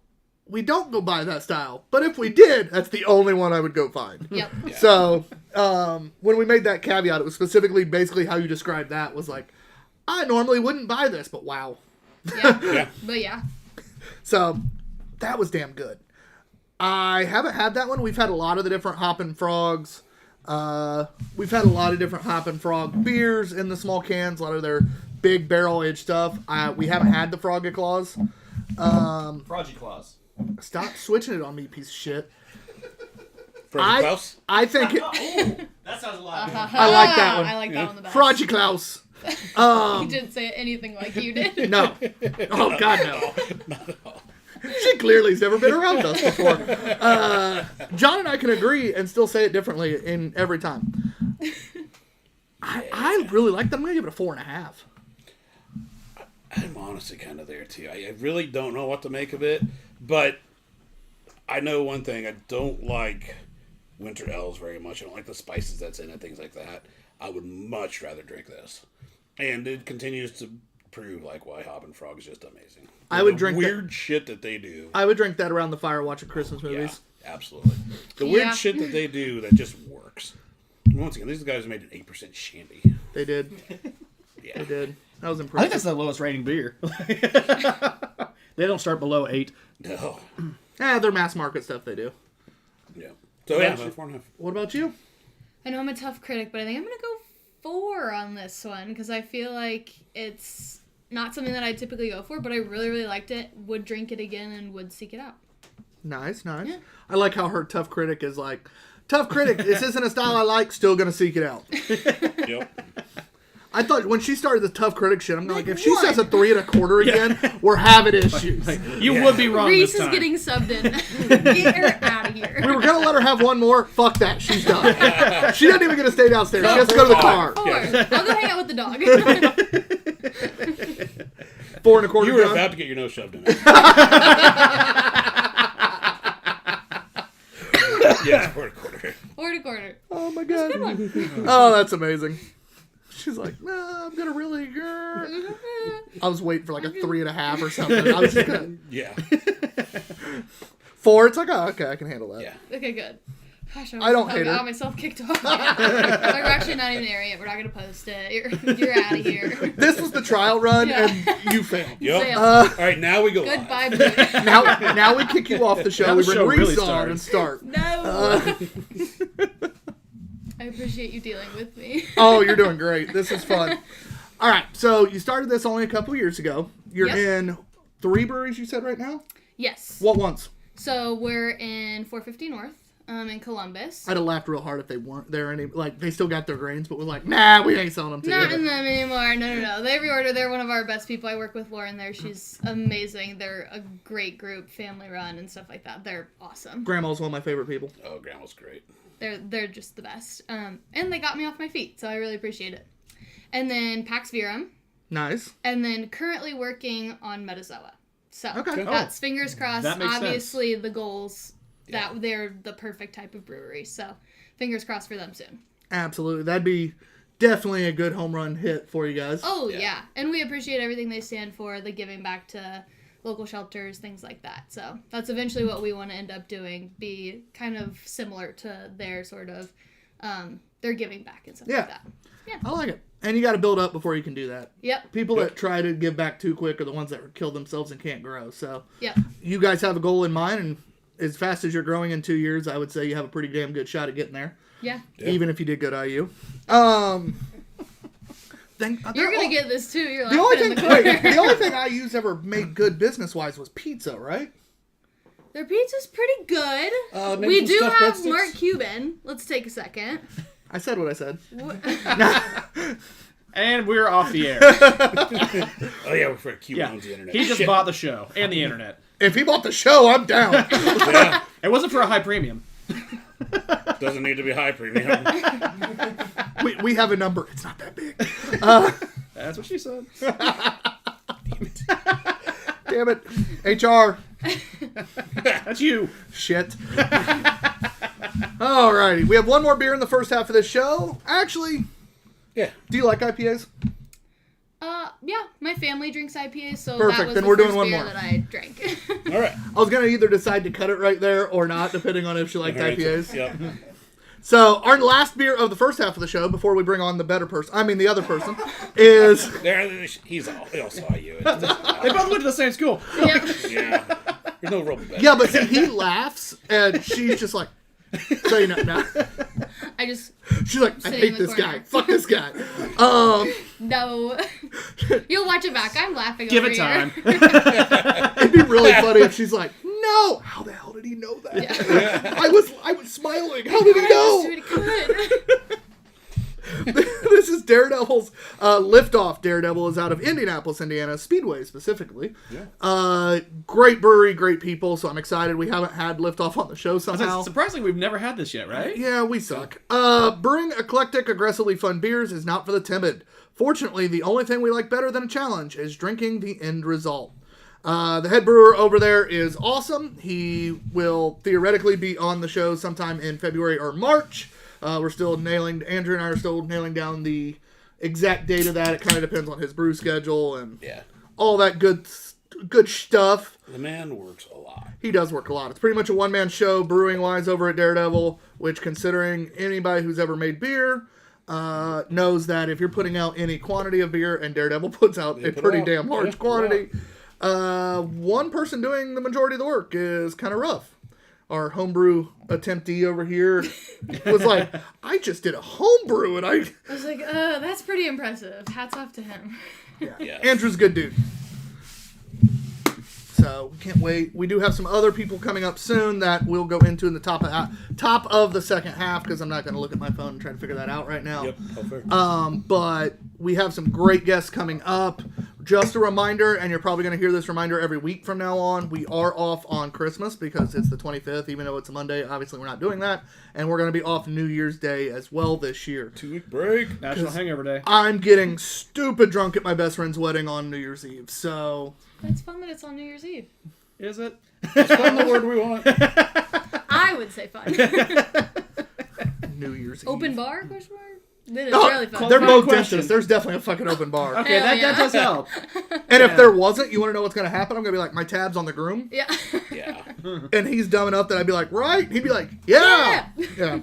we don't go buy that style. But if we did, that's the only one I would go find. Yep. Yeah. So when we made that caveat, it was specifically basically how you described that was like, I normally wouldn't buy this, but wow. Yeah. Yeah. But yeah. So that was damn good. I haven't had that one. We've had a lot of the different Hoppin' Frogs. We've had a lot of different Hoppin' Frog beers in the small cans, a lot of their big barrel-aged stuff. We haven't had the Froggy Claws. Froggy Claws. Stop switching it on me, piece of shit. Freddy Klaus? I think it... That sounds a lot. I like that one. I like that one the best. Froggy Klaus. You didn't say it anything like you did. No. Oh, God, no. She clearly has never been around us before. John and I can agree and still say it differently in every time. I really like them. I'm going to give it a 4.5. I'm honestly kind of there too. I really don't know what to make of it, but I know one thing. I don't like winter ales very much. I don't like the spices that's in it, things like that. I would much rather drink this. And it continues to prove like why Hoppin' Frog is just amazing. I would The drink weird shit that they do. I would drink that around the fire watching Christmas movies. Yeah, absolutely. The Yeah. weird shit that they do that just works. Once again, these guys made an 8% shandy. They did. Yeah. They did. That was I think impressive. that's the lowest rating beer. They don't start below 8. No. They're mass market stuff they do. Yeah. So yeah, 4.5. What about you? I know I'm a tough critic, but I think I'm going to go 4 on this one, because I feel like it's not something that I typically go for, but I really, really liked it, would drink it again, and would seek it out. Nice. Yeah. I like how her tough critic is like, tough critic, this isn't a style I like, still going to seek it out. Yep. I thought when she started the tough critic shit, I'm like, if she what? says a 3 1/4 again, we're having issues. You would be wrong Reese this is time. getting subbed in. Get her out of here. We were gonna let her have one more. Fuck that. She's done. She doesn't even get to stay downstairs. She has to go to the car. Or, I'll go hang out with the dog. 4 1/4. You were John. about to get your nose shoved in it. Yeah, 4 1/4. 4 1/4. Oh my god. Good one. Oh, that's amazing. She's like, nah, I'm gonna really. I was waiting for like a 3 1/2 or something. I was just gonna Yeah. 4. It's like, oh, okay, I can handle that. Yeah. Okay, good. Gosh, I don't hate her. I got myself kicked off. We're actually not even airing it. We're not going to post it. You're out of here. This was the trial run, Yeah. and you failed. Yep. Fail. All right, now we go live. Goodbye, Blue. Now we kick you off the show. Now We the bring show Reese really on and start. No. I appreciate you dealing with me. Oh, you're doing great. This is fun. All right, so you started this only a couple years ago. You're Yep. in 3 breweries, you said, right now? Yes. What ones? So we're in 450 North in Columbus. I'd have laughed real hard if they weren't there. Like, they still got their grains, but we're like, nah, we ain't selling them to Not you. in them anymore. No. They reorder. They're one of our best people. I work with Lauren there. She's amazing. They're a great group, family run and stuff like that. They're awesome. Grandma's one of my favorite people. Oh, Grandma's great. They're just the best. And they got me off my feet, so I really appreciate it. And then Pax Virum. Nice. And then currently working on Metazoa. So Okay. that's fingers crossed. That makes Obviously, the goals that they're the perfect type of brewery. So fingers crossed for them soon. Absolutely. That'd be definitely a good home run hit for you guys. Oh, yeah. And we appreciate everything they stand for, the giving back to local shelters, things like that. So that's eventually what we want to end up doing, be kind of similar to their sort of, their giving back and stuff like that. Yeah. I like it. And you got to build up before you can do that. Yep. People that try to give back too quick are the ones that kill themselves and can't grow. So Yep. you guys have a goal in mind, and as fast as you're growing in 2 years, I would say you have a pretty damn good shot at getting there. Yeah. Even if you did good IU. You're going to get this too. You're the only laughing in thing. the corner. Wait, the only thing IU's ever made good business wise was pizza, right? Their pizza's pretty good. Name We some do stuffed have breadsticks. Mark Cuban. Let's take a second. I said what I said. And we're off the air. Oh, yeah, we're for Cuban Yeah. owns the internet. He just Shit. bought the show and the internet. If he bought the show, I'm down. Yeah. It wasn't for a high premium. Doesn't need to be high premium. we have a number. It's not that big. That's what she said. Damn it. HR. That's you. Shit. Alrighty. We have one more beer in the first half of this show. Actually, Yeah. do you like IPAs? Yeah, my family drinks IPAs, so Perfect, that was then the we're doing first one beer more. that I drank. All right. I was going to either decide to cut it right there or not, depending on if she liked All right. IPAs. Yep. So, our last beer of the first half of the show, before we bring on the other person, is... He also saw you. It doesn't matter. They both went to the same school. Yep. Yeah. There's no real bet. Yeah, but see, he laughs, and she's just like, say nothing now. I just She's like, I Sitting in hate the this corner. guy. Fuck this guy. no. You'll watch it back. I'm laughing. Give over it time. Here. It'd be really funny if she's like, no. How the hell did he know that? Yeah. I was smiling. How did he know? I was doing good. This is Daredevil's Liftoff. Daredevil is out of Indianapolis, Indiana, Speedway specifically. Yeah. Great brewery, great people, so I'm excited. We haven't had Liftoff on the show somehow. Surprisingly, we've never had this yet, right? Yeah, we suck. Brewing eclectic, aggressively fun beers is not for the timid. Fortunately, the only thing we like better than a challenge is drinking the end result. The head brewer over there is awesome. He will theoretically be on the show sometime in February or March. Andrew and I are still nailing down the exact date of that. It kind of depends on his brew schedule and Yeah. all that good stuff. The man works a lot. He does work a lot. It's pretty much a one-man show brewing-wise over at Daredevil, which, considering anybody who's ever made beer, knows that if you're putting out any quantity of beer, and Daredevil puts out a put pretty out. damn large Yeah, quantity, one person doing the majority of the work is kind of rough. Our homebrew attemptee over here was like, I just did a homebrew, and I was like, that's pretty impressive. Hats off to him. Yeah. Andrew's a good dude. So we can't wait. We do have some other people coming up soon that we'll go into in the top of the second half, because I'm not going to look at my phone and try to figure that out right now. Yep. Oh, fair. But we have some great guests coming up. Just a reminder, and you're probably going to hear this reminder every week from now on, we are off on Christmas because it's the 25th, even though it's a Monday. Obviously, we're not doing that. And we're going to be off New Year's Day as well this year. 2-week break. National Hangover Day. I'm getting stupid drunk at my best friend's wedding on New Year's Eve. So It's fun that it's on New Year's Eve. Is it? Let's find the word we want. I would say fun. New Year's Eve. Open bar? Question mark? That is Oh, really fun. they're Fun both question. dentists. There's definitely a fucking open bar. Okay, Hell that yeah. does help. And if there wasn't, you want to know what's going to happen? I'm going to be like, my tab's on the groom. Yeah. Yeah. And he's dumb enough that I'd be like, right? He'd be like, yeah. Yeah.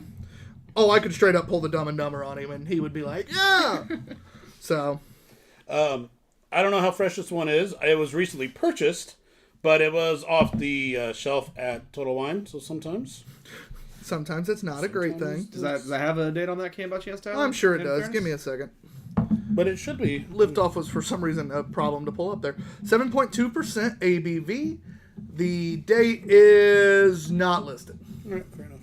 Oh, I could straight up pull the Dumb and Dumber on him, and he would be like, yeah. So, I don't know how fresh this one is. It was recently purchased, but it was off the shelf at Total Wine. So sometimes sometimes it's not a great thing. Does that have a date on that can by chance, Tyler? I'm sure it In does. fairness? Give me a second. but it should be. Liftoff was, for some reason, a problem to pull up there. 7.2% ABV. The date is not listed. All right, fair enough.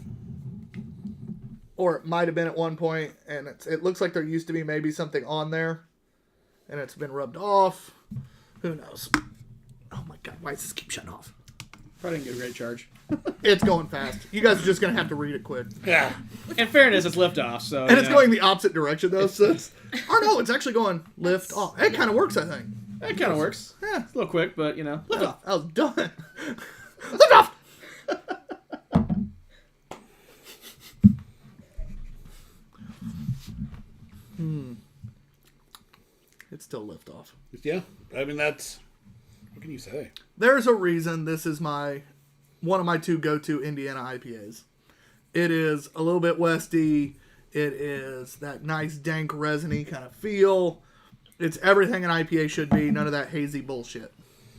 Or it might have been at one point, and it looks like there used to be maybe something on there, and it's been rubbed off. Who knows? Oh my god, why does this keep shutting off? Probably didn't get a great charge. It's going fast. You guys are just going to have to read it quick. Yeah. In fairness, it's liftoff, so. And it's going the opposite direction, though, so it's... Oh, no, it's actually going lift off. It kind of works, I think. It kind of works. Yeah. It's a little quick, but, you know. Lift off. I was done. Lift off! It's still lift off. Yeah. I mean, that's. What can you say? There's a reason this is one of my two go-to Indiana IPAs. It is a little bit westy. It is that nice dank resiny kind of feel. It's everything an IPA should be. None of that hazy bullshit.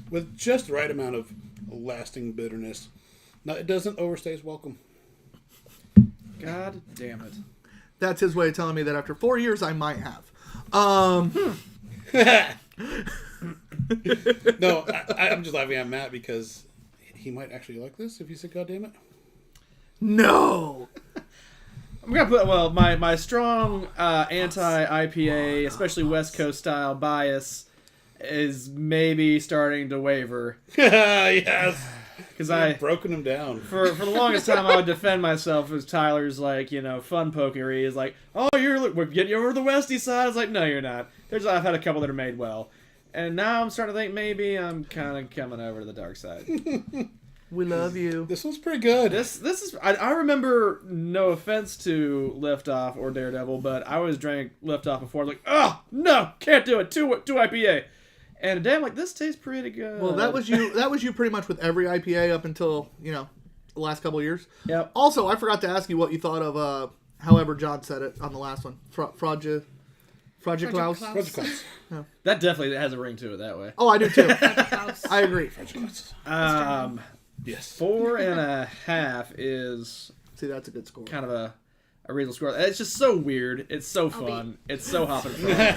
With just the right amount of lasting bitterness. No, it doesn't overstay its welcome. God damn it. That's his way of telling me that after 4 years I might have. No, I'm just laughing at Matt because he might actually like this if you said, God damn it. No! I'm going to put, my strong anti-IPA, especially West Coast style bias, is maybe starting to waver. Yes. Because broken him down. For the longest time, I would defend myself as Tyler's, like, you know, fun pokery is like, oh, we're getting you over the Westy side. It's like, no, you're not. I've had a couple that are made well. And now I'm starting to think maybe I'm kind of coming over to the dark side. We love you. This one's pretty good. This is I remember, no offense to Liftoff or Daredevil, but I always drank Liftoff before. Like, oh no, can't do it. Two IPA, and damn, like this tastes pretty good. Well, that was you pretty much with every IPA up until, the last couple of years. Yep. Also, I forgot to ask you what you thought of, however John said it on the last one. Fragile Klaus. That definitely has a ring to it that way. Oh, I do too. I agree. Yes. 4.5 is See, that's a good score. kind of a reasonable score. It's just so weird. It's so fun. It's so hopping fun.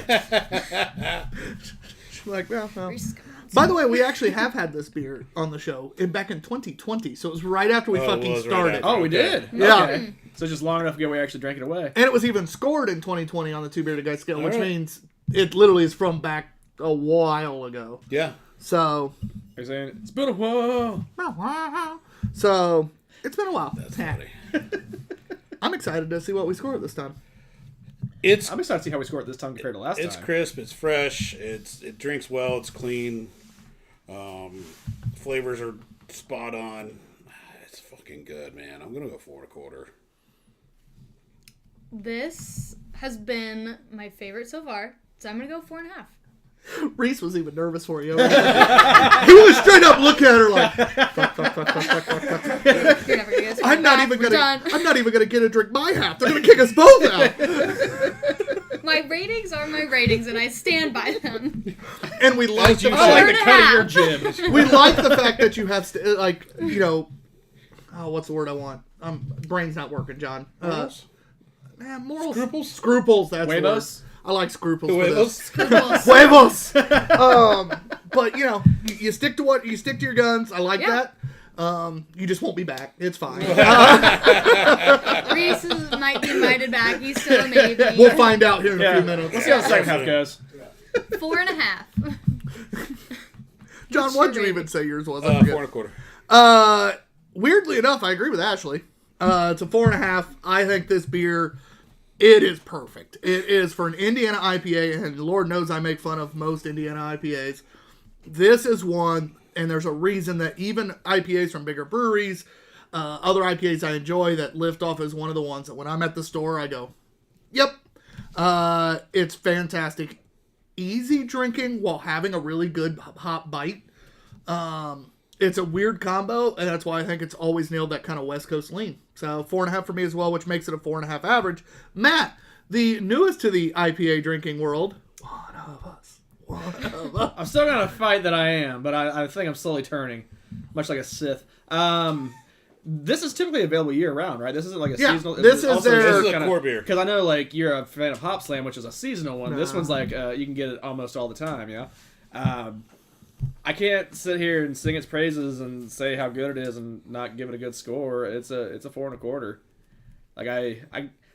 Like, well. Reese's coming out. By the way, we actually have had this beer on the show back in 2020, so it was right after we Oh, it fucking was right started. after. Oh, we did? Yeah. Okay. So just long enough ago we actually drank it away. And it was even scored in 2020 on the Two Beerded Guys scale, which All right. means it literally is from back a while ago. Yeah. So, Are you saying it's been a while? so it's been a while. That's funny. I'm excited to see what we score this time. I'm excited to see how we score it this time compared to last It's time. crisp. It's fresh. It drinks well. It's clean. Flavors are spot on. It's fucking good, man. I'm gonna go 4 1/4. This has been my favorite so far, so I'm gonna go 4.5. Reese was even nervous for you. He was straight up looking at her like, fuck. You're never gonna get I'm not even We're done. gonna get a drink my half. They're gonna kick us both out. My ratings are my ratings, and I stand by them. And we like the I like Four the and a cut of half. your jib. we like the fact that you have what's the word I want? Brain's not working, John. Morals. Scruples. That's the word. Huevos? I like scruples. For Huevos. this. Huevos. But You stick to your guns. I like that. You just won't be back. It's fine. Reese might be invited back. He's still a maybe. We'll find out here in a few minutes. Let's see how the second half goes. 4.5. John, what'd you even say yours was? 4.25. Weirdly enough, I agree with Ashley. It's a 4.5. I think this beer, it is perfect. It is for an Indiana IPA, and Lord knows I make fun of most Indiana IPAs. This is one, and there's a reason that even IPAs from bigger breweries, other IPAs I enjoy that lift off is one of the ones that when I'm at the store, I go, yep. It's fantastic. Easy drinking while having a really good hop bite. It's a weird combo, and that's why I think it's always nailed that kind of West Coast lean. So 4.5 for me as well, which makes it a 4.5 average. Matt, the newest to the IPA drinking world, one of us. I'm still gonna fight that I am, but I think I'm slowly turning, much like a Sith. This is typically available year round, right? This isn't like a seasonal. This is a core beer. Because I know like you're a fan of Hop Slam, which is a seasonal one. No. This one's like you can get it almost all the time. Yeah. I can't sit here and sing its praises and say how good it is and not give it a good score. It's a 4.25. Like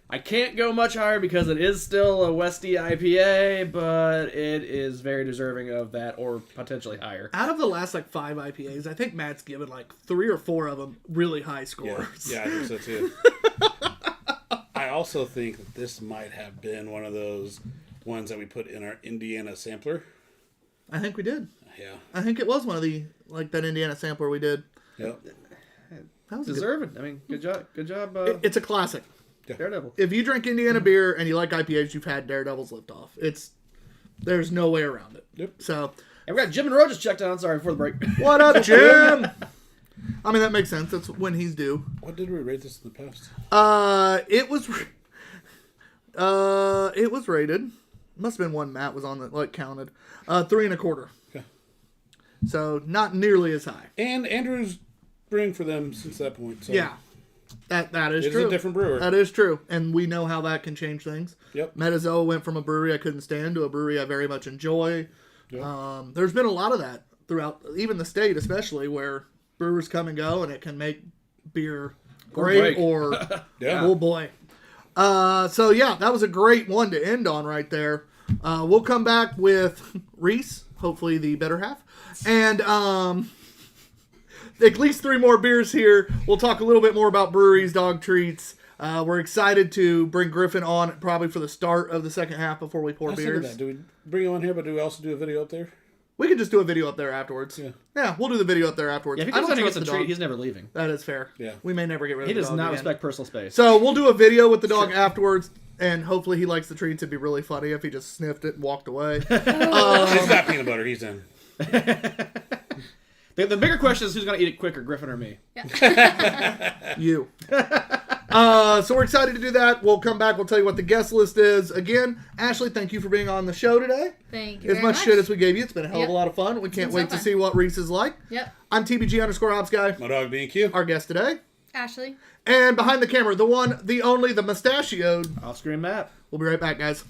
I can't go much higher because it is still a Westy IPA, but it is very deserving of that or potentially higher. Out of the last like 5 IPAs, I think Matt's given like 3 or 4 of them really high scores. Yeah, I think so too. I also think that this might have been one of those ones that we put in our Indiana sampler. I think we did. Yeah. I think it was one of the, like, that Indiana sampler we did. Yep. That was deserving. I mean, good job. Good job. It's a classic. Daredevil. If you drink Indiana beer and you like IPAs, you've had Daredevil's Liftoff. There's no way around it. Yep. So. And we got Jim and Roe just checked on. Sorry, before the break. What up, Jim? I mean, that makes sense. That's when he's due. What did we rate this in the past? It was rated. Must have been one Matt was on that, like, counted. 3.25. Okay. So, not nearly as high. And Andrew's brewing for them since that point. So. Yeah. That is true. It's a different brewer. That is true. And we know how that can change things. Yep. Metazoa went from a brewery I couldn't stand to a brewery I very much enjoy. Yep. There's been a lot of that throughout, even the state especially, where brewers come and go and it can make beer great or oh boy. So yeah, that was a great one to end on right there. We'll come back with Reese, hopefully the better half, and at least 3 more beers here. We'll talk a little bit more about breweries, dog treats. We're excited to bring Griffin on probably for the start of the second half before we pour beers. Do we bring him on here, but do we also do a video up there? We can just do a video up there afterwards. Yeah, we'll do the video up there afterwards. Yeah, if he comes in and gets a treat, he's never leaving. That is fair. Yeah. We may never get rid of the dog. He does not again. respect personal space. So we'll do a video with the dog afterwards, and hopefully he likes the treats. It'd be really funny if he just sniffed it and walked away. He's got peanut butter. He's in. The bigger question is who's going to eat it quicker, Griffin or me? Yeah. You. So we're excited to do that. We'll come back. We'll tell you what the guest list is. Again, Ashley, thank you for being on the show today. Thank you As very much much. shit as we gave you. It's been a hell of a lot of fun. We can't wait to see what Reese is like. Yep. I'm TBG_Hops Guy. My dog B&Q. Our guest today. Ashley. And behind the camera, the one, the only, the mustachioed. Off-screen Matt. We'll be right back, guys.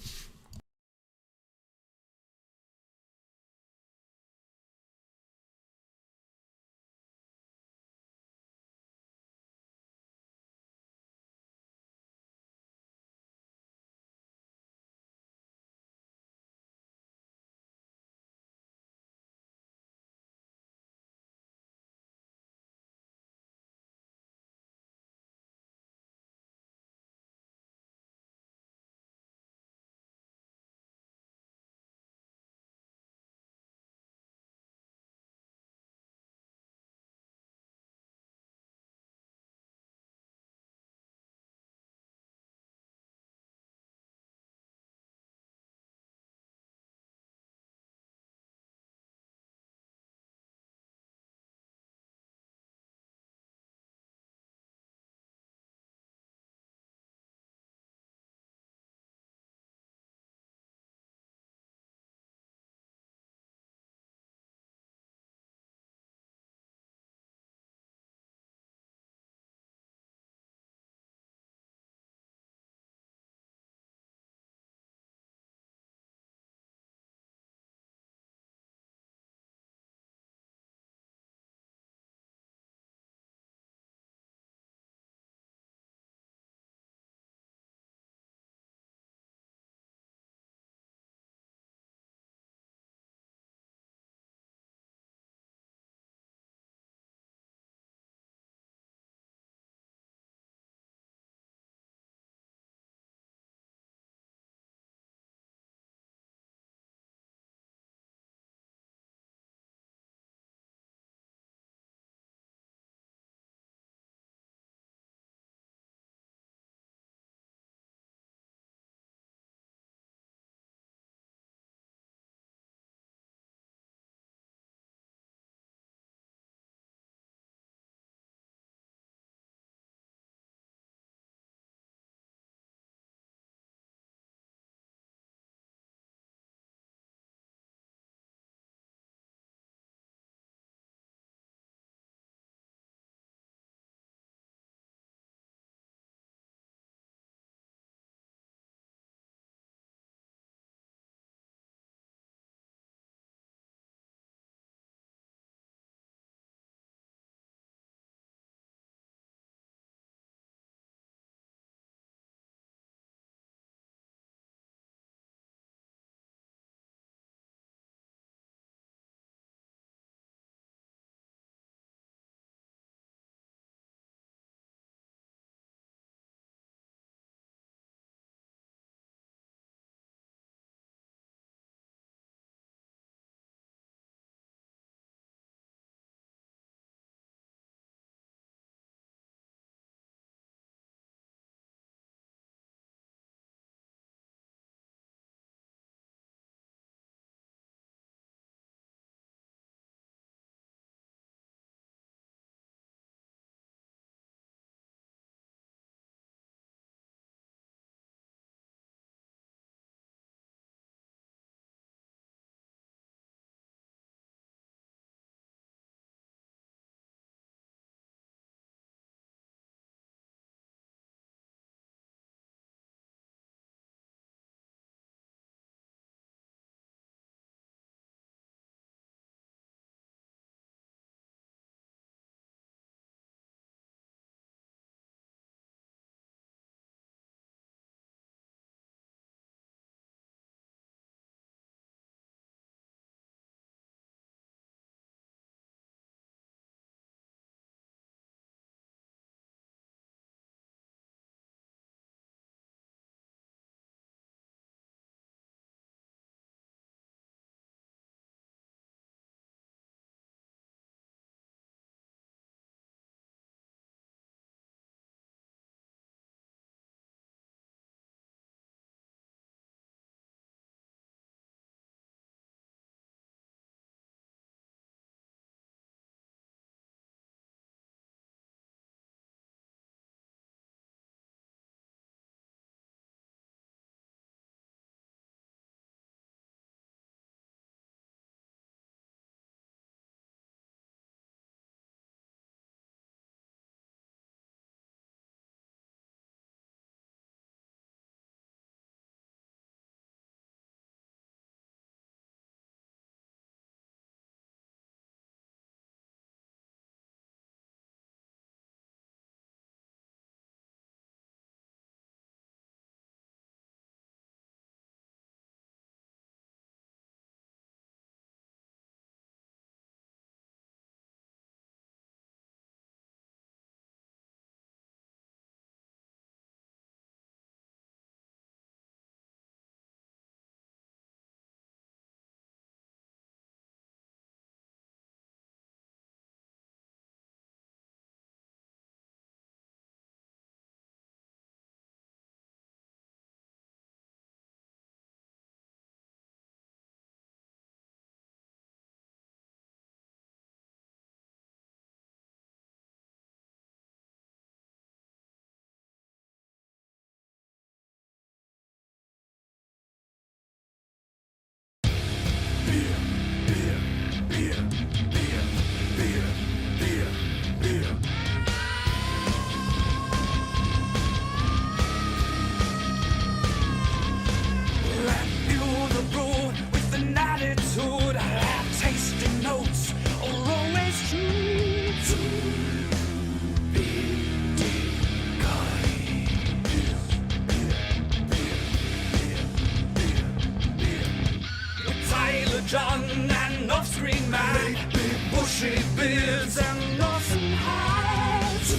beards and Northern hats.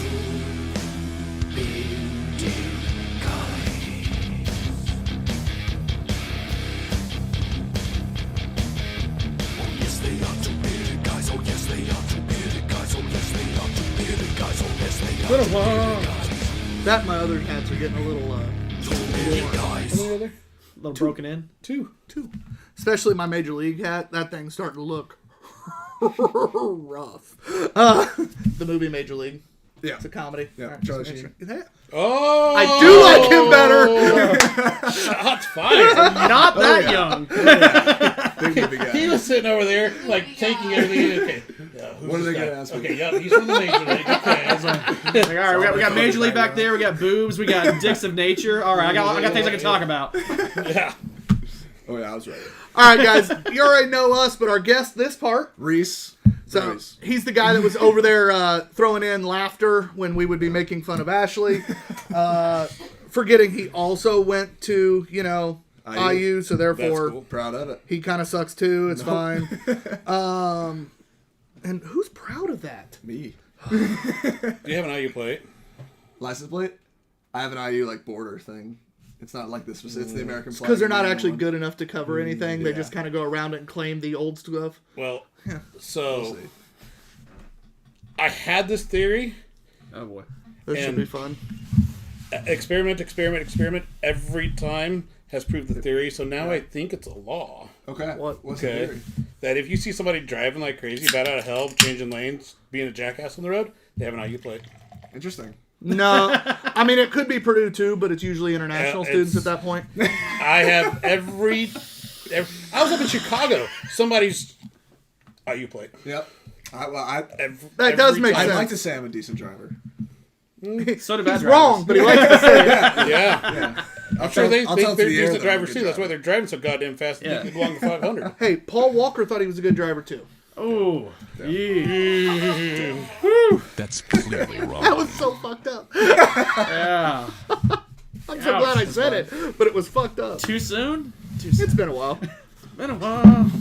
That and my other hats are getting a little A little broken in. Two. Especially my Major League hat. That thing's starting to look rough. The movie Major League. Yeah. It's a comedy. Yeah, Alright, Charlie just Sheen. make sure- Oh, I do like him better. Shots fired. Not that young. Big movie guy. He was sitting over there, like, taking everything in. Okay. Who's What are they this gonna guy? ask me? Okay, yep, he's from the Major League. Okay. Like, all right, we got Major League back there. We got boobs. We got dicks of nature. All right, I got things I can talk about. Yeah. Oh yeah, I was right. All right, guys. You already know us, but our guest this part. Reese. So Reese. he's the guy that was over there throwing in laughter when we would be making fun of Ashley. Forgetting he also went to, IU, so therefore cool. Proud of it. he kind of sucks too. It's fine. And who's proud of that? Me. Do you have an IU plate? License plate? I have an IU like border thing. It's not like this. It's the American flag. Because they're not Union actually one. good enough to cover anything. They yeah. just kind of go around it and claim the old stuff. Well, We'll so see. I had this theory. Oh boy. This should And- be fun. Experiment every time has proved the theory. So now I think it's a law Okay. What? What's Okay. the theory? that if you see somebody driving like crazy, bad out of hell, changing lanes, being a jackass on the road, they have an IU plate. Interesting. No. I mean, it could be Purdue too, but it's usually international Yeah, students it's- at that point. I have every I was up in Chicago. Somebody's IU plate. Yep. That does make I'd sense. like to say I'm a decent driver. So do bad He's drivers. wrong, but he likes to say it. Yeah. Yeah. I'm sure they I'll think tell they're to the air decent that I'm a drivers good too. That's why driver. they're driving so goddamn fast. Yeah. They belong to 500. Hey, Paul Walker thought he was a good driver too. Oh. Yeah. That's clearly wrong. That was so fucked up. Yeah. I'm so glad I said it, but it was fucked up. Too soon? It's been a while. Been a while.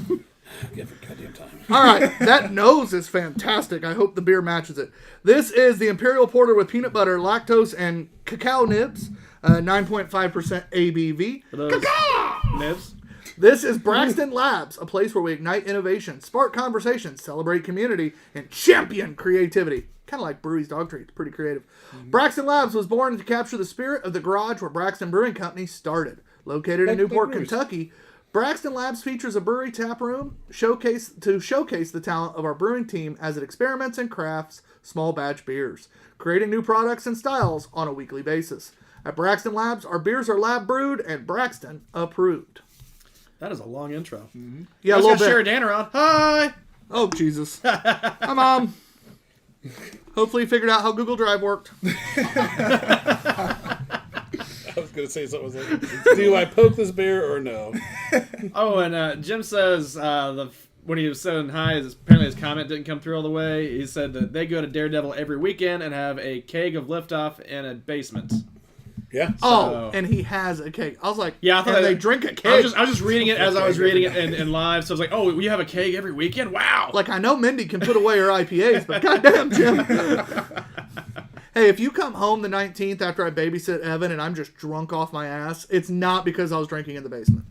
Give it goddamn time. All right, that nose is fantastic. I hope the beer matches it. This is the Imperial Porter with peanut butter, lactose, and cacao nibs. 9.5% ABV. For those nibs. This is Braxton Labs, a place where we ignite innovation, spark conversations, celebrate community, and champion creativity. Kind of like Brewery's Dog Treats, pretty creative. Braxton Labs was born to capture the spirit of the garage where Braxton Brewing Company started. Located in Newport, Kentucky, Braxton Labs features a brewery tap room showcase the talent of our brewing team as it experiments and crafts small batch beers, creating new products and styles on a weekly basis. At Braxton Labs, our beers are lab brewed and Braxton approved. That is a long intro. Yeah, a I little got bit. Sherry Dan around. Hi. Oh, Jesus. Hi, Mom. Hopefully you figured out how Google Drive worked. I was gonna say something like, "Do I poke this bear or no?" Oh, and Jim says when he was saying hi, apparently his comment didn't come through all the way. He said that they go to Daredevil every weekend and have a keg of liftoff in a basement. Yeah. Oh, and he has a keg. I was like, Yeah, I thought and that- they drink a keg. I was just reading it as I was reading it in live, so I was like, oh, you have a keg every weekend? Wow. Like, I know Mindy can put away her IPAs, but goddamn, Jim. Hey, if you come home the 19th after I babysit Evan and I'm just drunk off my ass, it's not because I was drinking in the basement.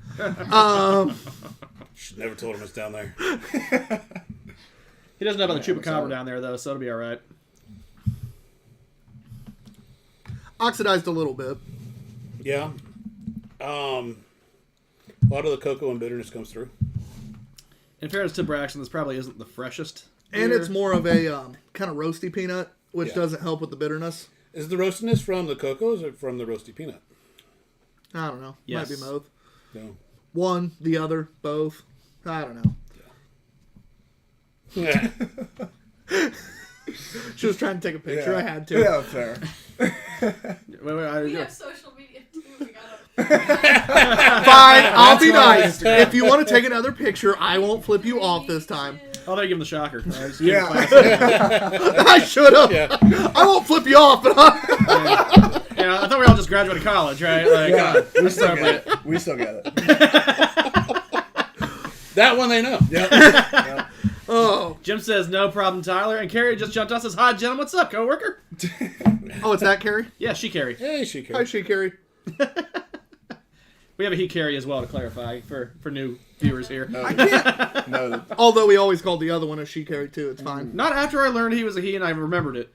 Should never told him it's down there. He doesn't know about the chupacabra down there, though, so it'll be all right. Oxidized a little bit. Yeah. A lot of the cocoa and bitterness comes through. In fairness to Braxton, this probably isn't the freshest. And beer. it's more of a kind of roasty peanut, which Yeah. doesn't help with the bitterness. Is the roastiness from the cocos or from the roasty peanut? I don't know. Yes. Might be both. No. One, the other, both. I don't know. Yeah. She was trying to take a picture. I had to. Yeah, fair. We have social media too. We gotta. Fine, I'll be nice. If you want to take another picture, I won't flip you off this time. Oh, they give him the shocker. Right? Just give Yeah. him class. I should have. Yeah. I won't flip you off, but Yeah, I thought we all just graduated college, right? Like, Yeah, come on. we still get it. We still get it. That one they know. Yep. oh, Jim Jim says, no problem, Tyler. And Carrie just jumped out and says, hi, Jim. What's up, coworker? Oh, it's that Carrie? Yeah, she Carrie. Hey, she Hi, she Carrie. We have a he Carrie as well, to clarify, for new viewers here. I can't. No, Although we always called the other one a she Carrie too. It's fine. Not after I learned he was a he and I remembered it.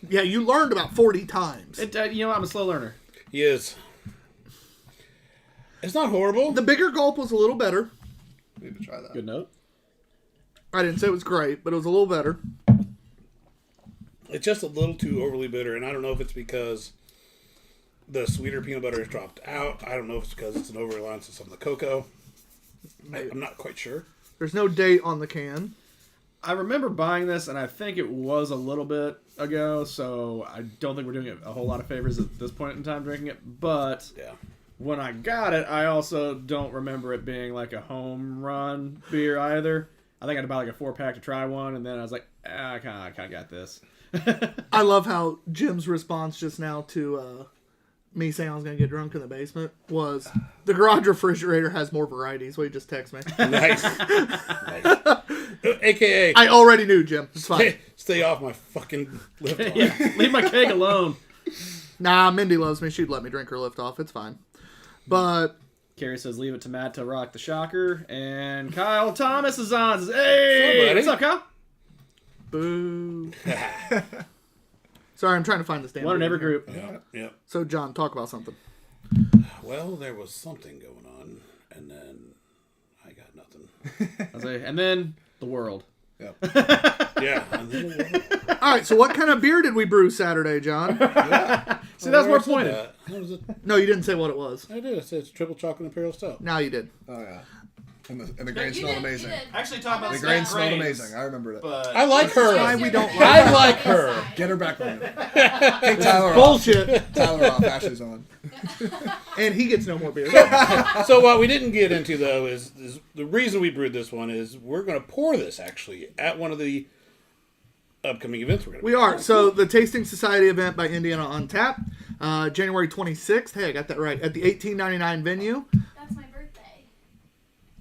Yeah, you learned about 40 times. You know, I'm a slow learner. He is. It's not horrible. The bigger gulp was a little better. need to try that. Good note. I didn't say it was great, but it was a little better. It's just a little too overly bitter, and I don't know if it's because the sweeter peanut butter has dropped out. I don't know if it's because it's an over-reliance on some of the cocoa. I'm not quite sure. There's no date on the can. I remember buying this, and I think it was a little bit ago, so I don't think we're doing it a whole lot of favors at this point in time drinking it. But Yeah. when I got it, I also don't remember it being like a home run beer either. I think I had to buy like a 4-pack to try one, and then I was like, I kind of got this. I love how Jim's response just now to me saying I was going to get drunk in the basement was, the garage refrigerator has more varieties. Will you just text me? Nice. Nice. AKA, I already knew, Jim. It's fine. stay off my fucking lift off. Yeah, leave my keg alone. Nah, Mindy loves me. She'd let me drink her lift off. It's fine. But Carrie says, leave it to Matt to rock the shocker. And Kyle Thomas is on. Says, hey, Somebody. what's up, Kyle? boo. Sorry, I'm trying to find this damn One in video every here. group. Yeah. So, John, talk about something. Well, there was something going on, and then I got nothing. I say, and then the world. Yep. Yeah. And then All right, so what kind of beer did we brew Saturday, John? See, that's more pointed. That was it. No, you didn't say what it was. I did. I said it's triple chocolate imperial stout. Now you did. Oh yeah. And the grain You smelled did, you amazing. did. Actually, talk about The the grain smelled amazing. I remembered it. But I like her. Why we don't I like her. Get her back on. Take Tyler off. Bullshit. Tyler off. Ashley's on. And he gets no more beer. So what we didn't get into though is the reason we brewed this one is we're going to pour this actually at one of the upcoming events we're going to. We are. So the Tasting Society event by Indiana on Tap, January 26th. Hey, I got that right. At the $18.99 venue. That's my birthday.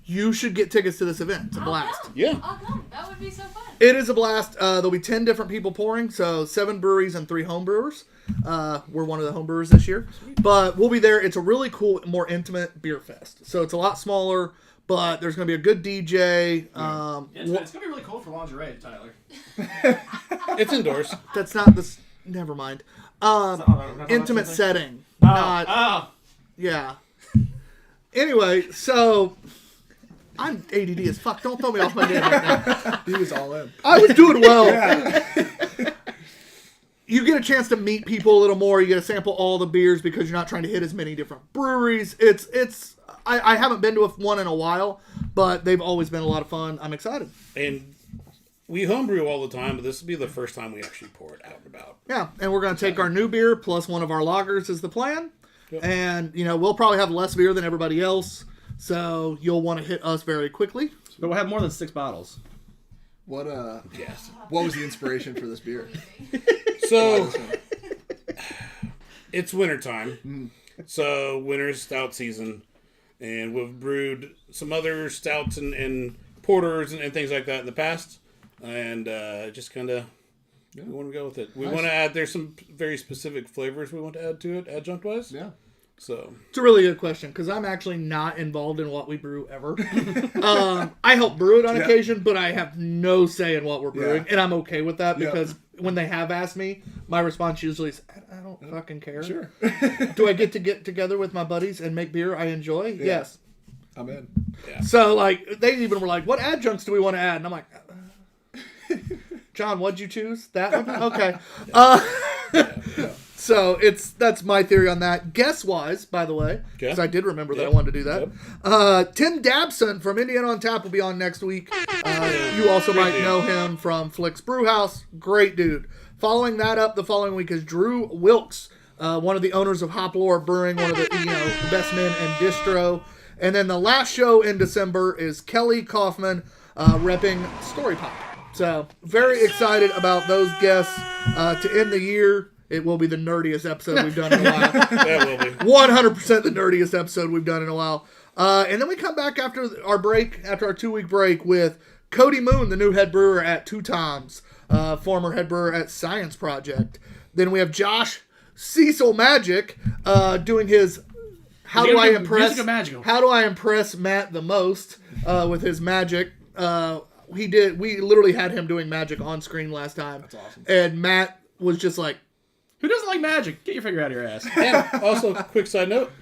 You should get tickets to this event. It's a blast. Yeah. I'll come. That would be so fun. It is a blast. There'll be 10 different people pouring, so 7 breweries and 3 home brewers. We're one of the home brewers this year. But we'll be there. It's a really cool, more intimate beer fest. So it's a lot smaller, but there's going to be a good DJ. it's going to be really cool for lingerie, Tyler. It's indoors. That's not this. Never mind. Intimate setting. Not. Yeah. Anyway, so I'm ADD as fuck. Don't throw me off my game right now. He was all in. I was doing well. You get a chance to meet people a little more. You get to sample all the beers because you're not trying to hit as many different breweries. I haven't been to one in a while, but they've always been a lot of fun. I'm excited. And we homebrew all the time, but this will be the first time we actually pour it out and about. Yeah, and we're going to take our new beer plus one of our lagers is the plan. Yep. And, we'll probably have less beer than everybody else, so you'll want to hit us very quickly. But we'll have more than 6 bottles. What Yes. What was the inspiration for this beer? So it's wintertime. So winter's stout season. And we've brewed some other stouts and porters and things like that in the past. And just kind of we want to go with it. We want to add, there's some very specific flavors we want to add to it, adjunct-wise. Yeah. So It's a really good question because I'm actually not involved in what we brew ever. I help brew it on occasion, but I have no say in what we're brewing, and I'm okay with that because when they have asked me, my response usually is, I don't fucking care. Sure. Do I get together with my buddies and make beer I enjoy? Yes. I'm in. So, they even were like, what adjuncts do we want to add? And I'm like, John, what'd you choose? That one? Okay. So that's my theory on that. Guess-wise, by the way, because I did remember that I wanted to do that. Tim Dabson from Indiana on Tap will be on next week. You also might know him from Flick's Brewhouse. Great dude. Following that up the following week is Drew Wilkes, one of the owners of Hop Lore Brewing, one of the the best men in distro. And then the last show in December is Kelly Kaufman repping Story Pop. So very excited about those guests to end the year. It will be the nerdiest episode we've done in a while. that will be 100% the nerdiest episode we've done in a while. And then we come back after our break, after our 2-week break, with Cody Moon, the new head brewer at Two Times, former head brewer at Science Project. Then we have Josh Cecil Magic doing his How do I impress Matt the most with his magic. We literally had him doing magic on screen last time. That's awesome. And Matt was just like, who doesn't like magic? Get your finger out of your ass. And also, quick side note.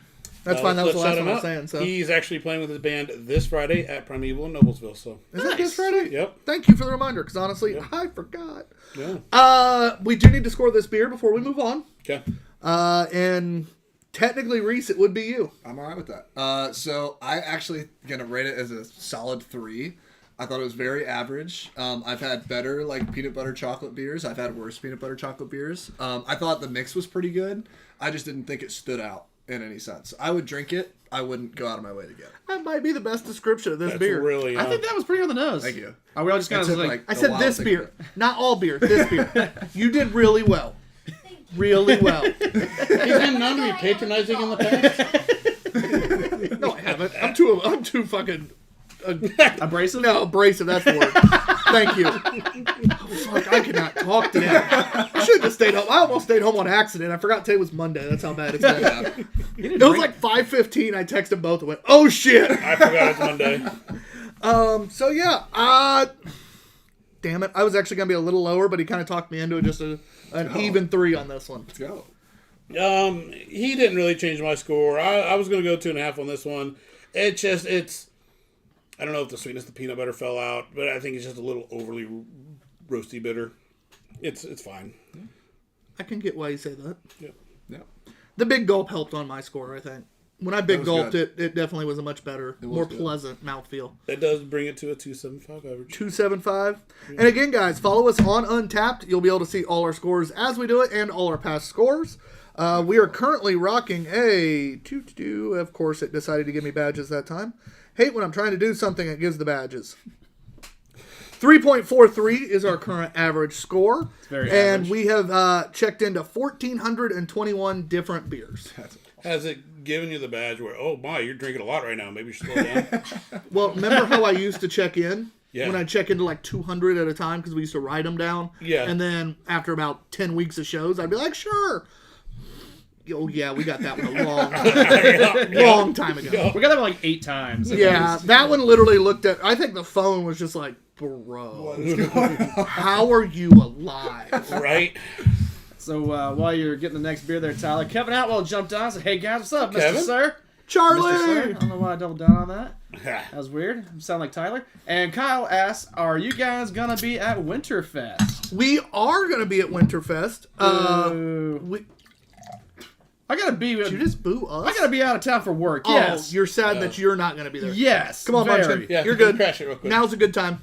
that's fine, that was the let's last shout one I him was out. saying. So. He's actually playing with his band this Friday at Primeval in Noblesville. So Is that this Friday? Yep. Thank you for the reminder, because honestly, I forgot. Yeah. We do need to score this beer before we move on. Okay. And technically, Reese, it would be you. I'm alright with that. So I actually gonna rate it as a solid 3. I thought it was very average. I've had better like peanut butter chocolate beers. I've had worse peanut butter chocolate beers. I thought the mix was pretty good. I just didn't think it stood out in any sense. I would drink it. I wouldn't go out of my way to get it. That might be the best description of this That's beer. really. I think that was pretty on the nose. Thank you. Are we all just kind It of took, like I a said while this to think beer, of it. not all beer. This beer. You did really well. Really well. He's been known to be patronizing in the past. No, I haven't. I'm too fucking. abrasive? No, abrasive. That's the word. Thank you. Oh, fuck, I cannot talk today. I should have stayed home. I almost stayed home on accident. I forgot today was Monday. That's how bad it's been. It was like 5:15. I texted both and went, "Oh shit!" I forgot it's Monday. So yeah. Damn it. I was actually gonna be a little lower, but he kind of talked me into it. Just an even 3 on this one. Let's go. He didn't really change my score. I was going to go 2.5 on this one. It's. I don't know if the sweetness of the peanut butter fell out, but I think it's just a little overly roasty bitter. It's fine. I can get why you say that. Yep. Yeah. The big gulp helped on my score, I think. When I big was gulped good. it definitely was a much better, was more good. pleasant mouthfeel. That does bring it to a 2.75 average. 275. And again, guys, follow us on Untapped. You'll be able to see all our scores as we do it and all our past scores. We are currently rocking a 2. Of course, it decided to give me badges that time. Hate when I'm trying to do something that gives the badges. 3.43 is our current average score. very and average. we have checked into 1,421 different beers. Has it given you the badge where, oh my, you're drinking a lot right now, maybe you should slow down? Well, remember how I used to check in? Yeah. When I check into like 200 at a time because we used to write them down. Yeah. And then after about 10 weeks of shows, I'd be like, sure. Oh, yeah, we got that one a long time ago. We got that one like 8 times. Yeah, that one literally looked at, I think the phone was just like, bro, how are you alive? Right? Oh, So while you're getting the next beer there, Tyler, Kevin Atwell jumped on and said, hey guys, what's up, Mr. Kevin? Sir? Charlie! Mr. Sir. I don't know why I doubled down on that. That was weird. You sound like Tyler. And Kyle asks, are you guys going to be at Winterfest? We are going to be at Winterfest. I gotta be. Did you just boo us? I gotta be out of town for work. Oh, Yes. you're sad that you're not going to be there. Yes. Come on, very. Munchkin. Yeah, You're good. Crash it real quick. Now's a good time.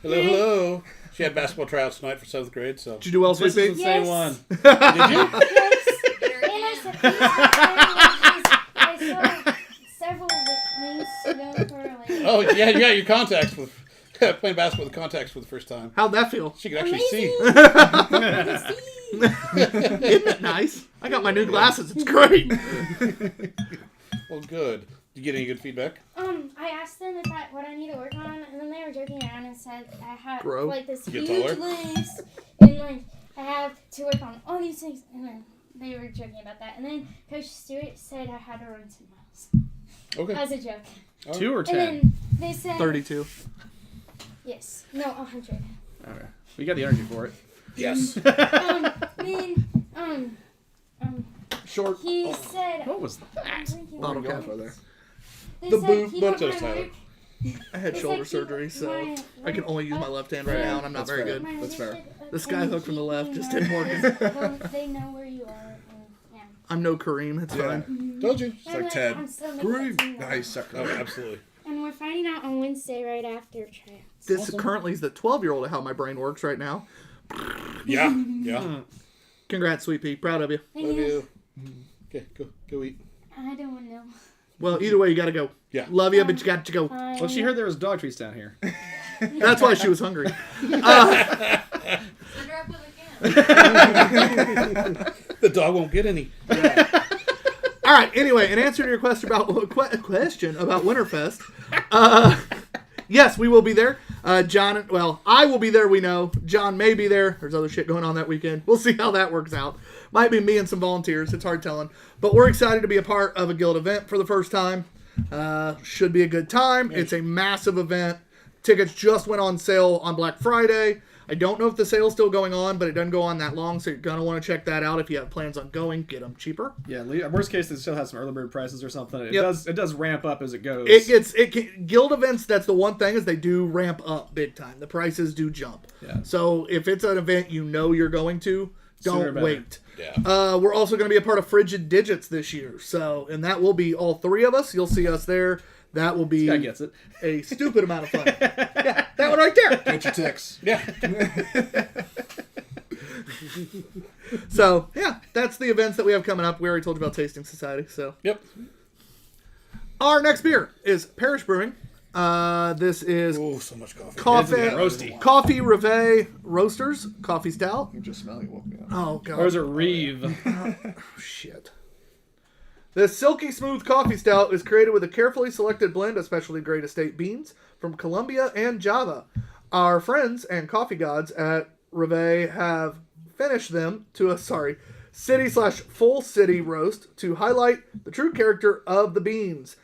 Hello, hello. She had basketball tryouts tonight for 7th grade, so. Did you do well, This Sweet is the Pea? same Yes. one. Did you? Yes. And I saw several links to them for like. Oh, yeah, you got your contacts with. Playing basketball with contacts for the first time. How'd that feel? She could actually see. Isn't it nice? I got my new glasses. It's great. Well, good. Did you get any good feedback? I asked them what I need to work on, and then they were joking around and said I have Grow? like this Get huge taller? list, and like I have to work on all these things, and then they were joking about that, and then Coach Stewart said I had to run 10 miles Okay. as a joke, 2 or 10? and then they said 32. yes, no 100. Okay. We got the energy for it. Yes. Then Short. he said What was that? I'm drinking Bottle water. cap. there. They The said boob, he but looked just my Tyler. work. I had It's shoulder like surgery, so my I can only use my left hand right now, and I'm not very fair. good. That's fair. The sky hook from the left just didn't work. Well, they know where you are. And, yeah. I'm no Kareem. It's Yeah. fine. Told you. It's like Ted. I'm still making Groove. it to Nice. Sucker. Oh, absolutely. And we're finding out on Wednesday right after tryouts. This currently is the 12-year-old of how my brain works right now. Yeah. Yeah. Congrats, Sweet Pea. Proud of you. Thank Love you. you. Okay, go eat. I don't know. Well, either way, you got to go. Yeah. Love you, but you got to go. Well, she heard there was dog treats down here. That's why she was hungry. Send her up with a can. The dog won't get any. All right. Anyway, in answer to your question about Winterfest, Yes, we will be there. John, well, I will be there, we know. John may be there. There's other shit going on that weekend. We'll see how that works out. Might be me and some volunteers. It's hard telling. But we're excited to be a part of a guild event for the first time. Should be a good time. It's a massive event. Tickets just went on sale on Black Friday. I don't know if the sale's still going on, but it doesn't go on that long, so you're going to want to check that out. If you have plans on going, get them cheaper. Yeah, worst case, they still have some early bird prices or something. It does ramp up as it goes. Guild events, that's the one thing, is they do ramp up big time. The prices do jump. Yeah. So if it's an event you know you're going to, Sooner don't better. wait. Yeah. We're also going to be a part of Frigid Digits this year. And that will be all three of us. You'll see us there. That will be This guy gets it. a stupid amount of fun. Yeah, that one right there. Get your ticks. Yeah. So, yeah, that's the events that we have coming up. We already told you about Tasting Society. So, Yep. our next beer is Parish Brewing. This is Ooh, so much coffee. coffee, roasty. coffee Reveille Roasters, coffee stout. You just smell it, woke me up. Oh, God. Or is it Reeve? Shit. This silky smooth coffee stout is created with a carefully selected blend of specialty grade estate beans from Colombia and Java. Our friends and coffee gods at Reveille have finished them to a city/full city roast to highlight the true character of the beans.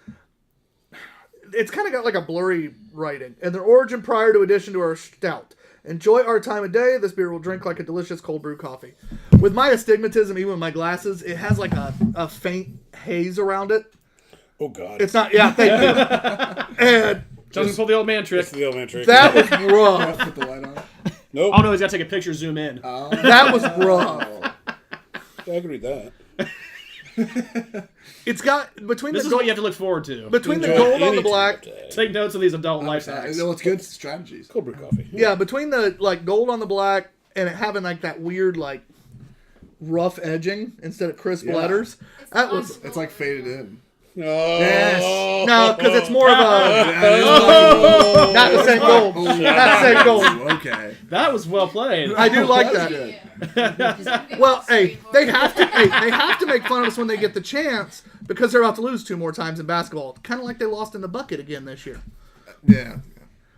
It's kind of got like a blurry writing, and their origin prior to addition to our stout. Enjoy our time of day. This beer will drink like a delicious cold brew coffee. With my astigmatism, even with my glasses, it has like a faint haze around it. Oh, God. It's not, yeah, thank you. And Doesn't pull the old man trick. It's the old man trick. that was rough. Put the light on. Nope. Oh no, he's got to take a picture, zoom in. That was rough. I can read that. It's got, between This the is what gold, you have to look forward to. between the Enjoy gold on any the time black, of day. Take notes of these adult life hacks. No, it's good strategies. Cold brew coffee. yeah, between the like gold on the black and it having like that weird like rough edging instead of crisp Yeah. letters, that was It's like faded in. Oh. yes. No, because it's more of a Oh. not the same gold, not the same gold. Okay. That was well played. I do like That's that. good. Well, hey, they have to make fun of us when they get the chance because they're about to lose 2 more times in basketball. Kind of like they lost in the bucket again this year. Yeah.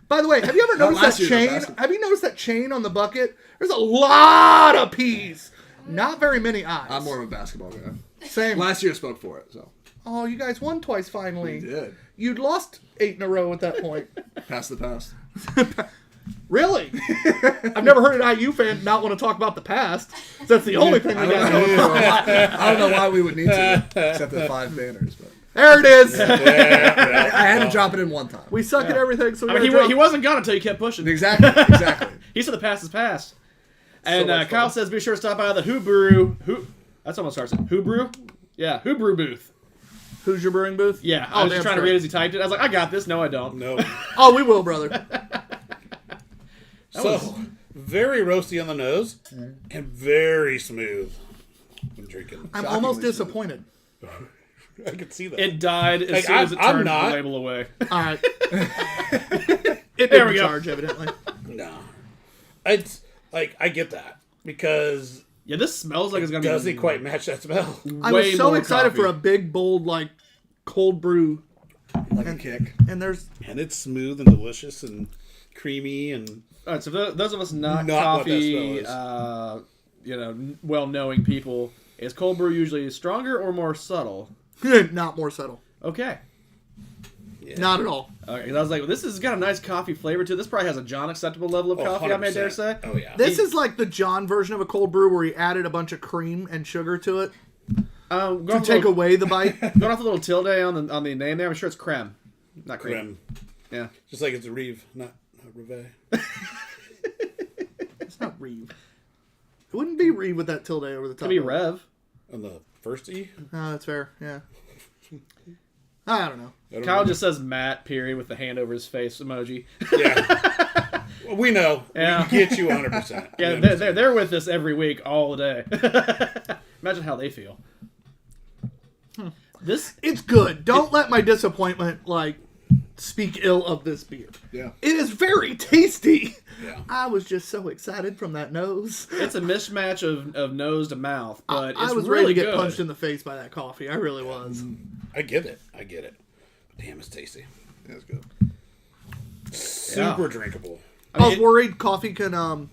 By the way, have you ever noticed last that year, though, chain? basketball. Have you noticed that chain on the bucket? There's a lot of P's. Not very many I's. I'm more of a basketball guy. Same. Last year spoke for it, so. Oh, you guys won twice finally. We did. You'd lost 8 in a row at that point. Pass the past. Really? I've never heard an IU fan not want to talk about the past. That's the only thing we got going for us. I don't know why we would need to, except the 5 banners, but. There it is. I had to drop it in one time. We suck at everything, so we I mean, gotta he drop- wasn't gone until you kept pushing. Exactly. He said the past is past. And much Kyle fun. says be sure to stop by the Who Brew. That's almost starts. Who Brew? Yeah, Who Brew booth. Who's your brewing booth? Yeah, Oh, I was damn just trying to straight. read as he typed it. I was like, I got this. No, I don't. No. Oh, we will, brother. So, very roasty on the nose and very smooth when drinking. I'm Shockingly almost smooth. disappointed. I could see that. It died as Like, soon as it I'm turned not. the label away. All right. It There didn't we go. charge, evidently. No. It's like, I get that because Yeah, this smells like it's gonna be. doesn't quite match that smell. I way was so more excited coffee. for a big, bold, like, cold brew. Like a kick. And there's... And it's smooth and delicious and creamy and All right, so those of us not Not what that coffee, smell well-knowing people, is cold brew usually stronger or more subtle? not more subtle. Okay. yeah. Not at all. Okay, 'cause I was like, well, this has got a nice coffee flavor to it. This probably has a John acceptable level of Oh, coffee, I may dare 100%. say. Oh yeah. This is like the John version of a cold brew where he added a bunch of cream and sugar to it Going to off, take the little, away the bite. going off the little tilde on the name there, I'm sure it's creme, not cream. Creme. Yeah. Just like it's a Reeve, not Reveille. It's not Reeve. It wouldn't be Reeve with that tilde over the top. Could be of it. Rev. On the first E? No, that's fair. Yeah. I don't know. I don't Kyle know. just says Matt, period, with the hand over his face emoji. Yeah. Well, we know. Yeah. We get you 100%. Yeah, they're with us every week, all day. Imagine how they feel. This It's good. Don't let my disappointment, like, speak ill of this beer. Yeah. It is very tasty. Yeah. I was just so excited from that nose. it's a mismatch of nose to mouth, but it's I was really ready to get good. punched in the face by that coffee. I really was. I get it. Damn, it's tasty. Yeah, it's good. super drinkable. I was worried coffee can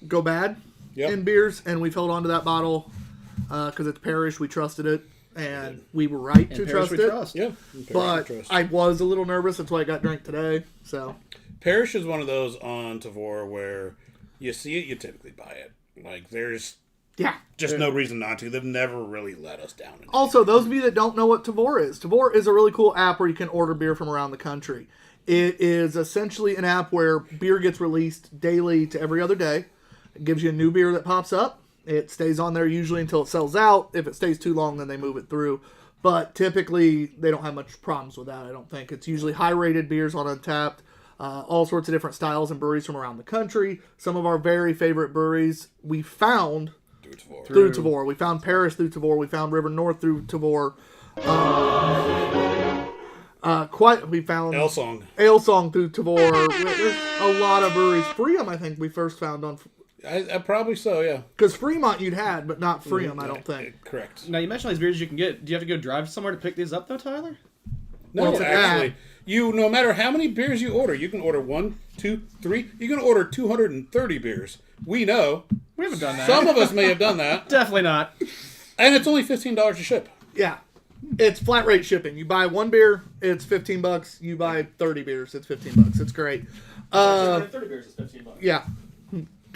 go bad Yep. in beers, and we've held on to that bottle because it's Parish. We trusted it, and we were right to And trust Parish we it. trust. Yeah, But I was a little nervous. That's why I got drink today. So Parish is one of those on Tavor where you see it, you typically buy it. Like there's yeah. just no reason not to. They've never really let us down. Also, those of you that don't know what Tavor is a really cool app where you can order beer from around the country. It is essentially an app where beer gets released daily to every other day. It gives you a new beer that pops up. It stays on there usually until it sells out. If it stays too long, then they move it through. But typically, they don't have much problems with that, I don't think. It's usually high-rated beers on Untapped, all sorts of different styles and breweries from around the country. Some of our very favorite breweries we found through Tavor. We found Paris through Tavor. We found River North through Tavor. We found Ale Song through Tavor. There's a lot of breweries. Freedom, I think we first found on, I probably so, yeah. because Fremont you'd had, but not Freedom, I don't think. Correct. Now, you mentioned these beers you can get. Do you have to go drive somewhere to pick these up, though, Tyler? No, Well, it's an actually, ad. no matter how many beers you order, you can order 1, 2, 3. You can order 230 beers. We know. We haven't done that. Some of us may have done that. Definitely not. And it's only $15 to ship. Yeah, it's flat rate shipping. You buy one beer, it's $15. You buy 30 beers, it's $15. It's great. 30 beers is $15. Yeah,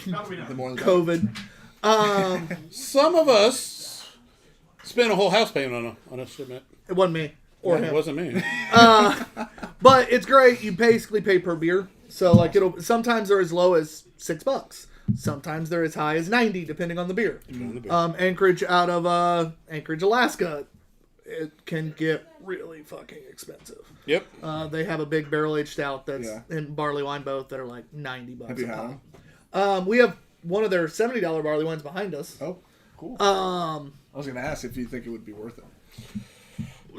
The more the COVID. Some of us spent a whole house payment on a shipment. It wasn't me or It him. wasn't me. But it's great. You basically pay per beer. So like sometimes they're as low as $6. Sometimes they're as high as 90, depending on the beer. Anchorage out of Anchorage, Alaska, it can get really fucking expensive. Yep. They have a big barrel aged stout that's Yeah. in barley wine both that are like $90 Have you a had pop. them? We have one of their $70 barley wines behind us. Oh, cool. Um, I was going to ask if you think it would be worth it.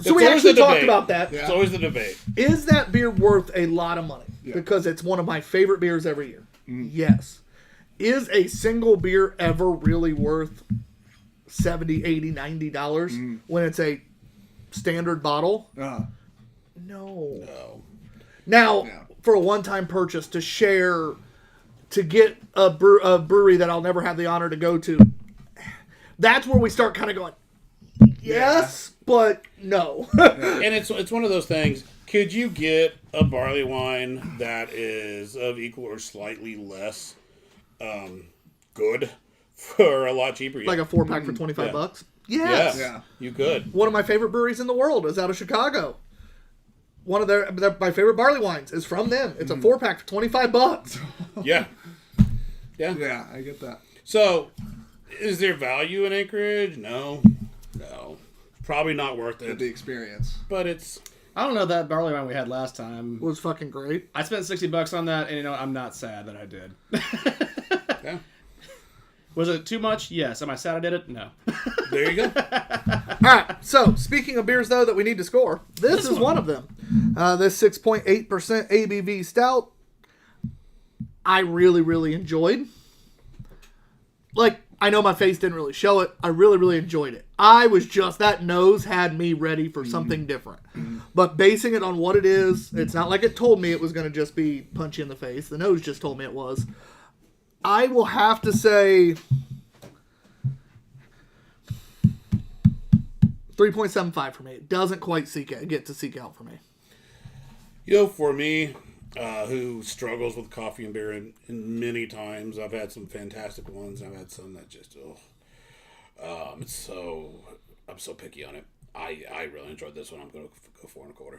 so we always actually the talked debate. about that. It's always the debate. Is that beer worth a lot of money? Yeah. Because it's one of my favorite beers every year. Yes. Is a single beer ever really worth $70, $80, $90 when it's a standard bottle? No. No. Now, Yeah. for a one-time purchase to share, to get a brewery that I'll never have the honor to go to, that's where we start kind of going, yes, but no. And it's one of those things. Could you get a barley wine that is of equal or slightly less good for a lot cheaper? Yeah. Like a 4-pack for $25? Yes. Yeah, you could. One of my favorite breweries in the world is out of Chicago. One of my favorite barley wines is from them. It's a 4-pack for $25. Yeah. Yeah. Yeah, I get that. So, is there value in Anchorage? No. Probably not worth The it. experience. But it's... I don't know, that barley wine we had last time. Was fucking great. I spent $60 on that, and you know, I'm not sad that I did. Yeah. Was it too much? Yes. Am I sad I did it? No. There you go. All right. So, speaking of beers, though, that we need to score, this is one of them. This 6.8% ABV stout, I really, really enjoyed. Like, I know my face didn't really show it. I really, really enjoyed it. I was just, that nose had me ready for something different. But basing it on what it is, it's not like it told me it was going to just be punch you in the face. The nose just told me it was. I will have to say 3.75 for me. It doesn't quite get to seek out for me. You know, for me, who struggles with coffee and beer and many times, I've had some fantastic ones. I've had some that just, I'm so picky on it. I really enjoyed this one. I'm going to go 4 1/4.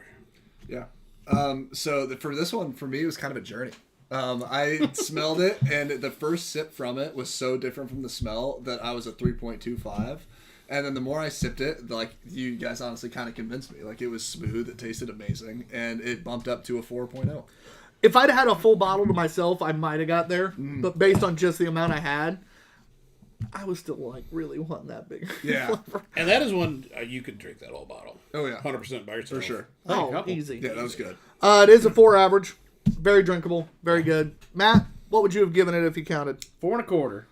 Yeah. For this one, for me, it was kind of a journey. I smelled it, and the first sip from it was so different from the smell that I was a 3.25. And then the more I sipped it, like, you guys honestly kind of convinced me. Like, it was smooth, it tasted amazing, and it bumped up to a 4.0. If I'd had a full bottle to myself, I might have got there. But based on just the amount I had, I was still, like, really wanting that big. Yeah. And that is one you could drink that whole bottle. Oh, yeah. 100% by yourself. For sure. Oh, easy. Yeah, that was good. It is a 4 average. Very drinkable. Very good. Matt, what would you have given it if you counted? 4 1/4.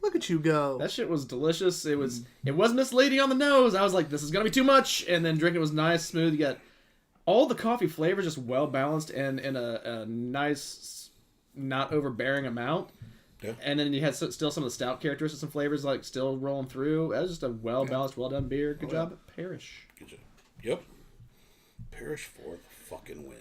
Look at you go. That shit was delicious. It was misleading on the nose. I was like, this is gonna be too much, and then drinking was nice, smooth. You got all the coffee flavors just well balanced and in a nice, not overbearing amount. Yeah. And then you had still some of the stout characteristics and flavors like still rolling through. That was just a well balanced, well done beer. Good job, Parrish. Good job. Yep. Parrish for the fucking win.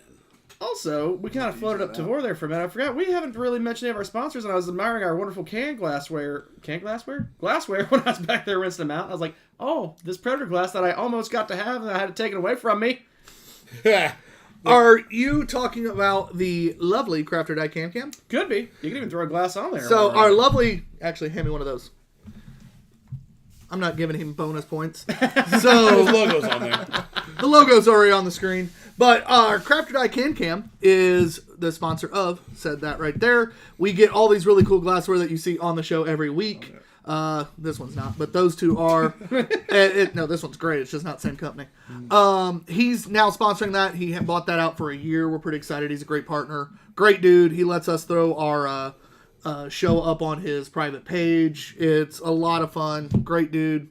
Also, we kind of floated up Tavor there for a minute. I forgot we haven't really mentioned any of our sponsors, and I was admiring our wonderful glassware when I was back there rinsing them out. I was like, oh, this Predator glass that I almost got to have and I had it taken away from me. Are you talking about the lovely Crafter Die Can? Could be. You can even throw a glass on there. So our lovely, actually, hand me one of those. I'm not giving him bonus points. So His logo's on there. the logo's already on the screen. But our Crafter Die Can is the sponsor of, said that right there. We get all these really cool glassware that you see on the show every week. This one's not, but those two are. No, this one's great. It's just not the same company. He's now sponsoring that. He had bought that out for a year. We're pretty excited. He's a great partner. Great dude. He lets us throw our show up on his private page. It's a lot of fun. Great dude.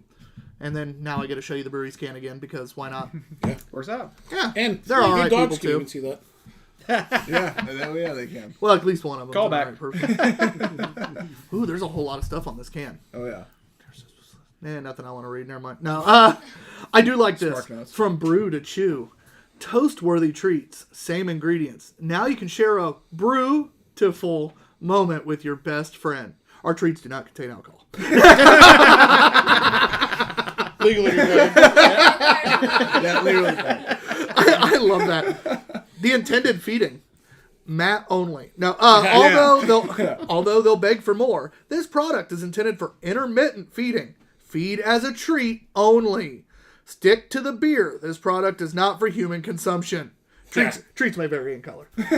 And then now I get to show you the brewery's can again because why not? Yeah. Works out. Yeah. And they're all right dogs people can too. even see that. Yeah, they can. Well, at least one of them. Call back. Ooh, there's a whole lot of stuff on this can. Oh yeah. Nothing I want to read. Never mind. No, I do like this. Spark notes. From brew to chew. Toast-worthy treats. Same ingredients. Now you can share a brew-to-full moment with your best friend. Our treats do not contain alcohol. Legally, Yeah, legally. I love that. The intended feeding. Matt only. Now, although they'll beg for more, this product is intended for intermittent feeding. Feed as a treat only. Stick to the beer. This product is not for human consumption. Treats may vary in color. I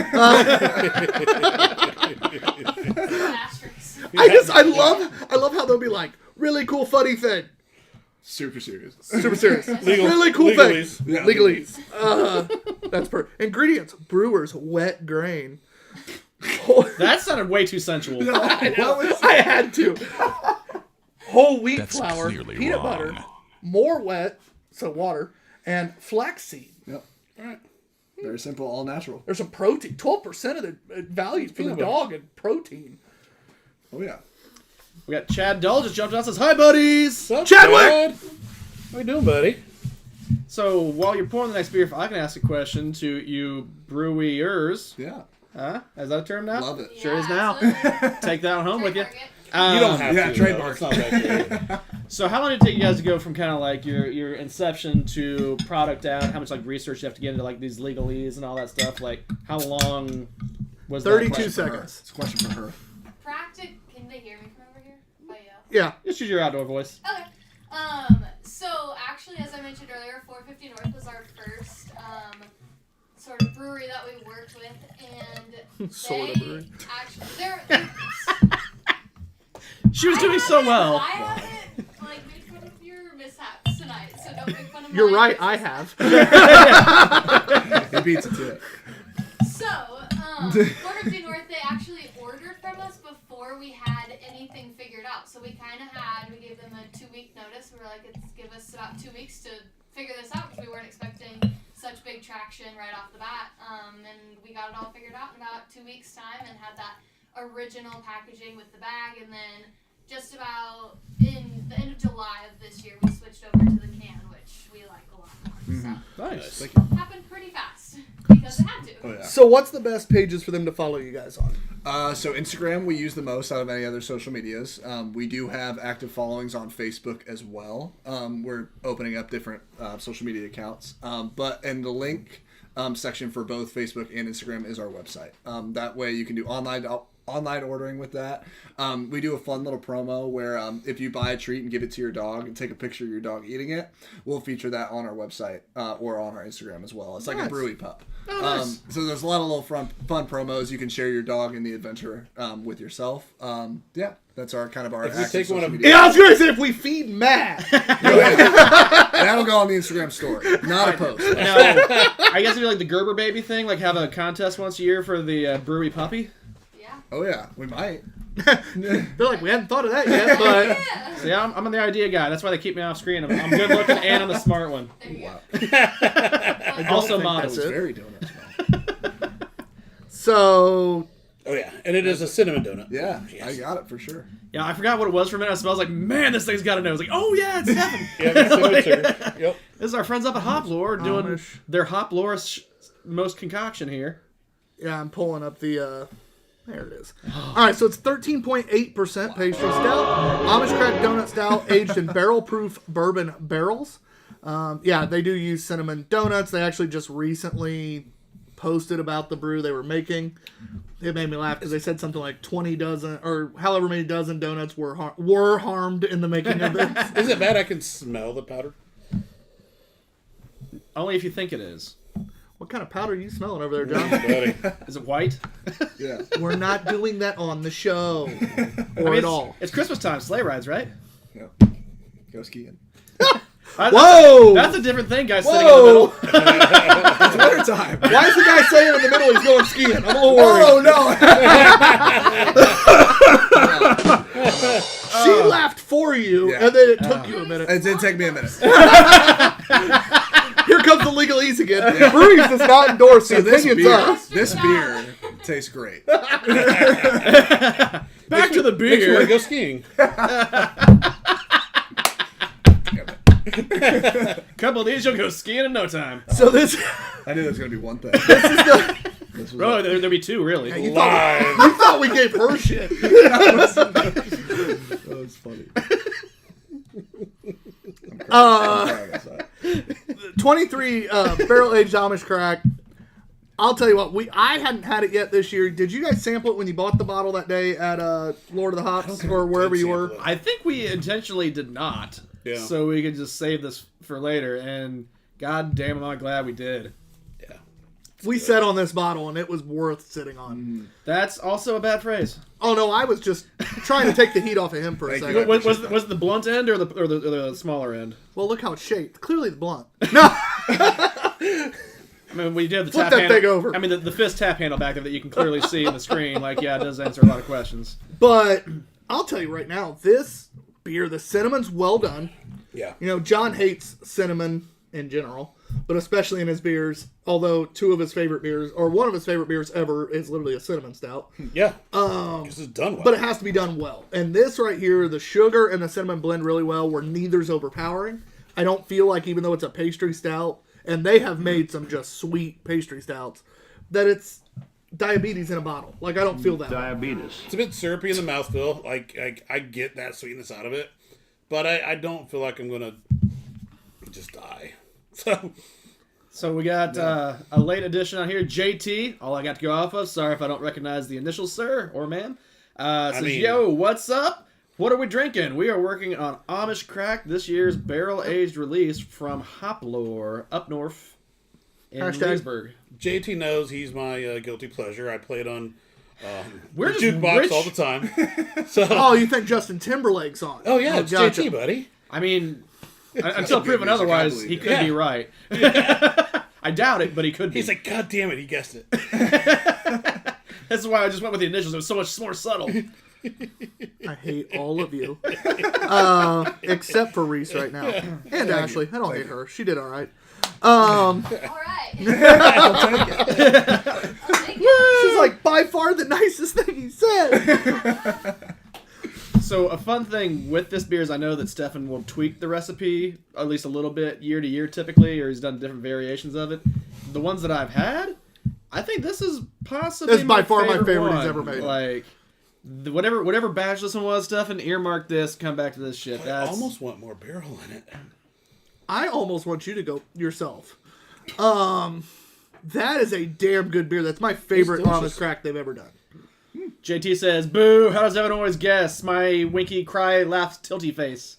love how they'll be like, really cool funny thing. Super serious. Super serious. Really cool thing. Yeah, legalese. That's perfect. Ingredients: brewers wet grain. That sounded way too sensual. I had to. Whole wheat That's flour, clearly peanut wrong. butter, more wet, so water, and flaxseed. Yep. Very simple, all natural. There's some protein. 12% of the value for the dog and protein. Oh yeah. We got Chad Dull just jumped out and says, hi, buddies! Chadwick! How you doing, buddy? So, while you're pouring the next beer, if I can ask a question to you brewers. Yeah. Is that a term now? Love it. Sure is now. Take that one home with you. You don't have yeah, to. trademark. It's not that great. So how long did it take you guys to go from kind of like your inception to product out? How much like research you have to get into like these legalese and all that stuff? Like how long was that? 32 seconds. It's a question for her. Can they hear me from over here? Oh yeah. Yeah. Just use your outdoor voice. Okay. So actually, as I mentioned earlier, 450 North was our first sort of brewery that we worked with, and Sort of they brewery. actually She was doing so well. I haven't made fun of your mishaps tonight, so don't make fun of You're mine. right, I have. He beats it to it. So, 450 North, they actually ordered from us before we had anything figured out. So we gave them a 2-week notice. We were like, give us about 2 weeks to figure this out because we weren't expecting such big traction right off the bat. And we got it all figured out in about 2 weeks' time and had that original packaging with the bag. And then just about in the end of July of this year, we switched over to the can, which we like a lot more. So Nice. it happened pretty fast because it had to. Oh yeah. So what's the best pages for them to follow you guys on? So Instagram we use the most out of any other social medias. We do have active followings on Facebook as well. We're opening up different social media accounts. But in the link section for both Facebook and Instagram is our website. That way you can do online ordering with that. We do a fun little promo where if you buy a treat and give it to your dog and take a picture of your dog eating it, we'll feature that on our website or on our Instagram as well. It's like a brewy pup. Nice. So there's a lot of little fun promos. You can share your dog in the adventure with yourself. Yeah, that's our kind of our If we active take one social of- media. Yeah, I was going to say if we feed Matt. That'll go on the Instagram story, not a post. Now, are you guys gonna do like the Gerber baby thing? Like have a contest once a year for the brewery puppy? Yeah. Oh yeah, we might. They're like, we hadn't thought of that yet, but See, I'm the idea guy. That's why they keep me off screen. I'm good looking and I'm the smart one. Wow. Also think modest. that's it. Very donut smell. So Oh yeah, and it is a cinnamon donut. Yeah, Yes. I got it for sure. Yeah, I forgot what it was for a minute. I was like, man, this thing's got to know. I was like, oh yeah, it's Stefan. Yeah, that's cinnamon sugar. Yep. This is our friends up at Hop Lore doing Amish. their Hop Lore most concoction here. yeah, I'm pulling up the. There it is. All right, so it's 13.8% pastry stout, Amish crack donut style, aged in barrel-proof bourbon barrels. Yeah, they do use cinnamon donuts. They actually just recently posted about the brew they were making. It made me laugh because they said something like 20 dozen or however many dozen donuts were harmed in the making of this. Is it bad I can smell the powder? Only if you think it is. What kind of powder are you smelling over there, John? Buddy. Is it white? Yeah. We're not doing that on the show or I mean, at all. It's Christmas time, sleigh rides, right? Yeah. Go skiing. Whoa! That's a different thing, guys. Sitting in the middle. It's winter time. Why is the guy saying in the middle he's going skiing? I'm a little worried. Oh no! She laughed for you, Yeah. and then it took you a minute. It did take me a minute. Here comes the legalese again. Breweries does not endorse the So this opinions beer, of. this beer tastes great. Back to the Makes me want to beer. go skiing. Couple of these, you'll go skiing in no time. So this, I knew there was gonna be one thing. This was Bro, there'll be two, really. you Live. thought we gave her shit. that was funny. I'm crying inside. 23 barrel aged Amish crack. I'll tell you what, I hadn't had it yet this year. Did you guys sample it when you bought the bottle that day at Lord of the Hops or wherever you were? I think we intentionally did not. Yeah. So we could just save this for later. And god damn, am I glad we did. Yeah. We sat on this bottle and it was worth sitting on. That's also a bad phrase. Oh no, I was just trying to take the heat off of him for a Thank you. second. Was it the blunt end or the smaller end? Well, look how it's shaped. Clearly the blunt. No. I mean, we did the Flip tap that handle. thing over. I mean, the fist tap handle back there that you can clearly see in the screen. Like, yeah, it does answer a lot of questions. But I'll tell you right now, this beer, the cinnamon's well done. Yeah. You know, John hates cinnamon in general, but especially in his beers. Although two of his favorite beers, or one of his favorite beers ever, is literally a cinnamon stout. Yeah. This is done well. But it has to be done well. And this right here, the sugar and the cinnamon blend really well, where neither's overpowering. I don't feel like, even though it's a pastry stout, and they have made some just sweet pastry stouts, that it's diabetes in a bottle. Like, I don't feel that. It's a bit syrupy in the mouthfeel. Like I get that sweetness out of it, but I don't feel like I'm gonna just die. So we got a late addition on here. JT, all I got to go off of. Sorry if I don't recognize the initials, sir or ma'am. Says, yo, what's up? What are we drinking? We are working on Amish Crack, this year's barrel-aged release from Hop Lore up north in Leesburg. JT knows he's my guilty pleasure. I play it on We're the just jukebox rich. all the time. So, Oh, you think Justin Timberlake's on? oh yeah, it's gotcha. JT, buddy. I mean, until proven music, I otherwise, believe he it. could be right. I doubt it, but he could be. He's like, God damn it, he guessed it. That's why I just went with the initials. It was so much more subtle. I hate all of you. Except for Reese right now. And Ashley. I don't hate her. She did all right. All right. She's like, by far the nicest thing he said. So a fun thing with this beer is I know that Stefan will tweak the recipe at least a little bit year to year typically, or he's done different variations of it. The ones that I've had, I think this is possibly This is by far my favorite one. he's ever made. Like whatever batch this one was, Stefan, earmark this. Come back to this shit. I That's almost want more barrel in it. I almost want you to go yourself. That is a damn good beer. That's my favorite It's delicious. Amish crack they've ever done. JT says, "Boo! How does everyone always guess? My winky cry laughs tilty face."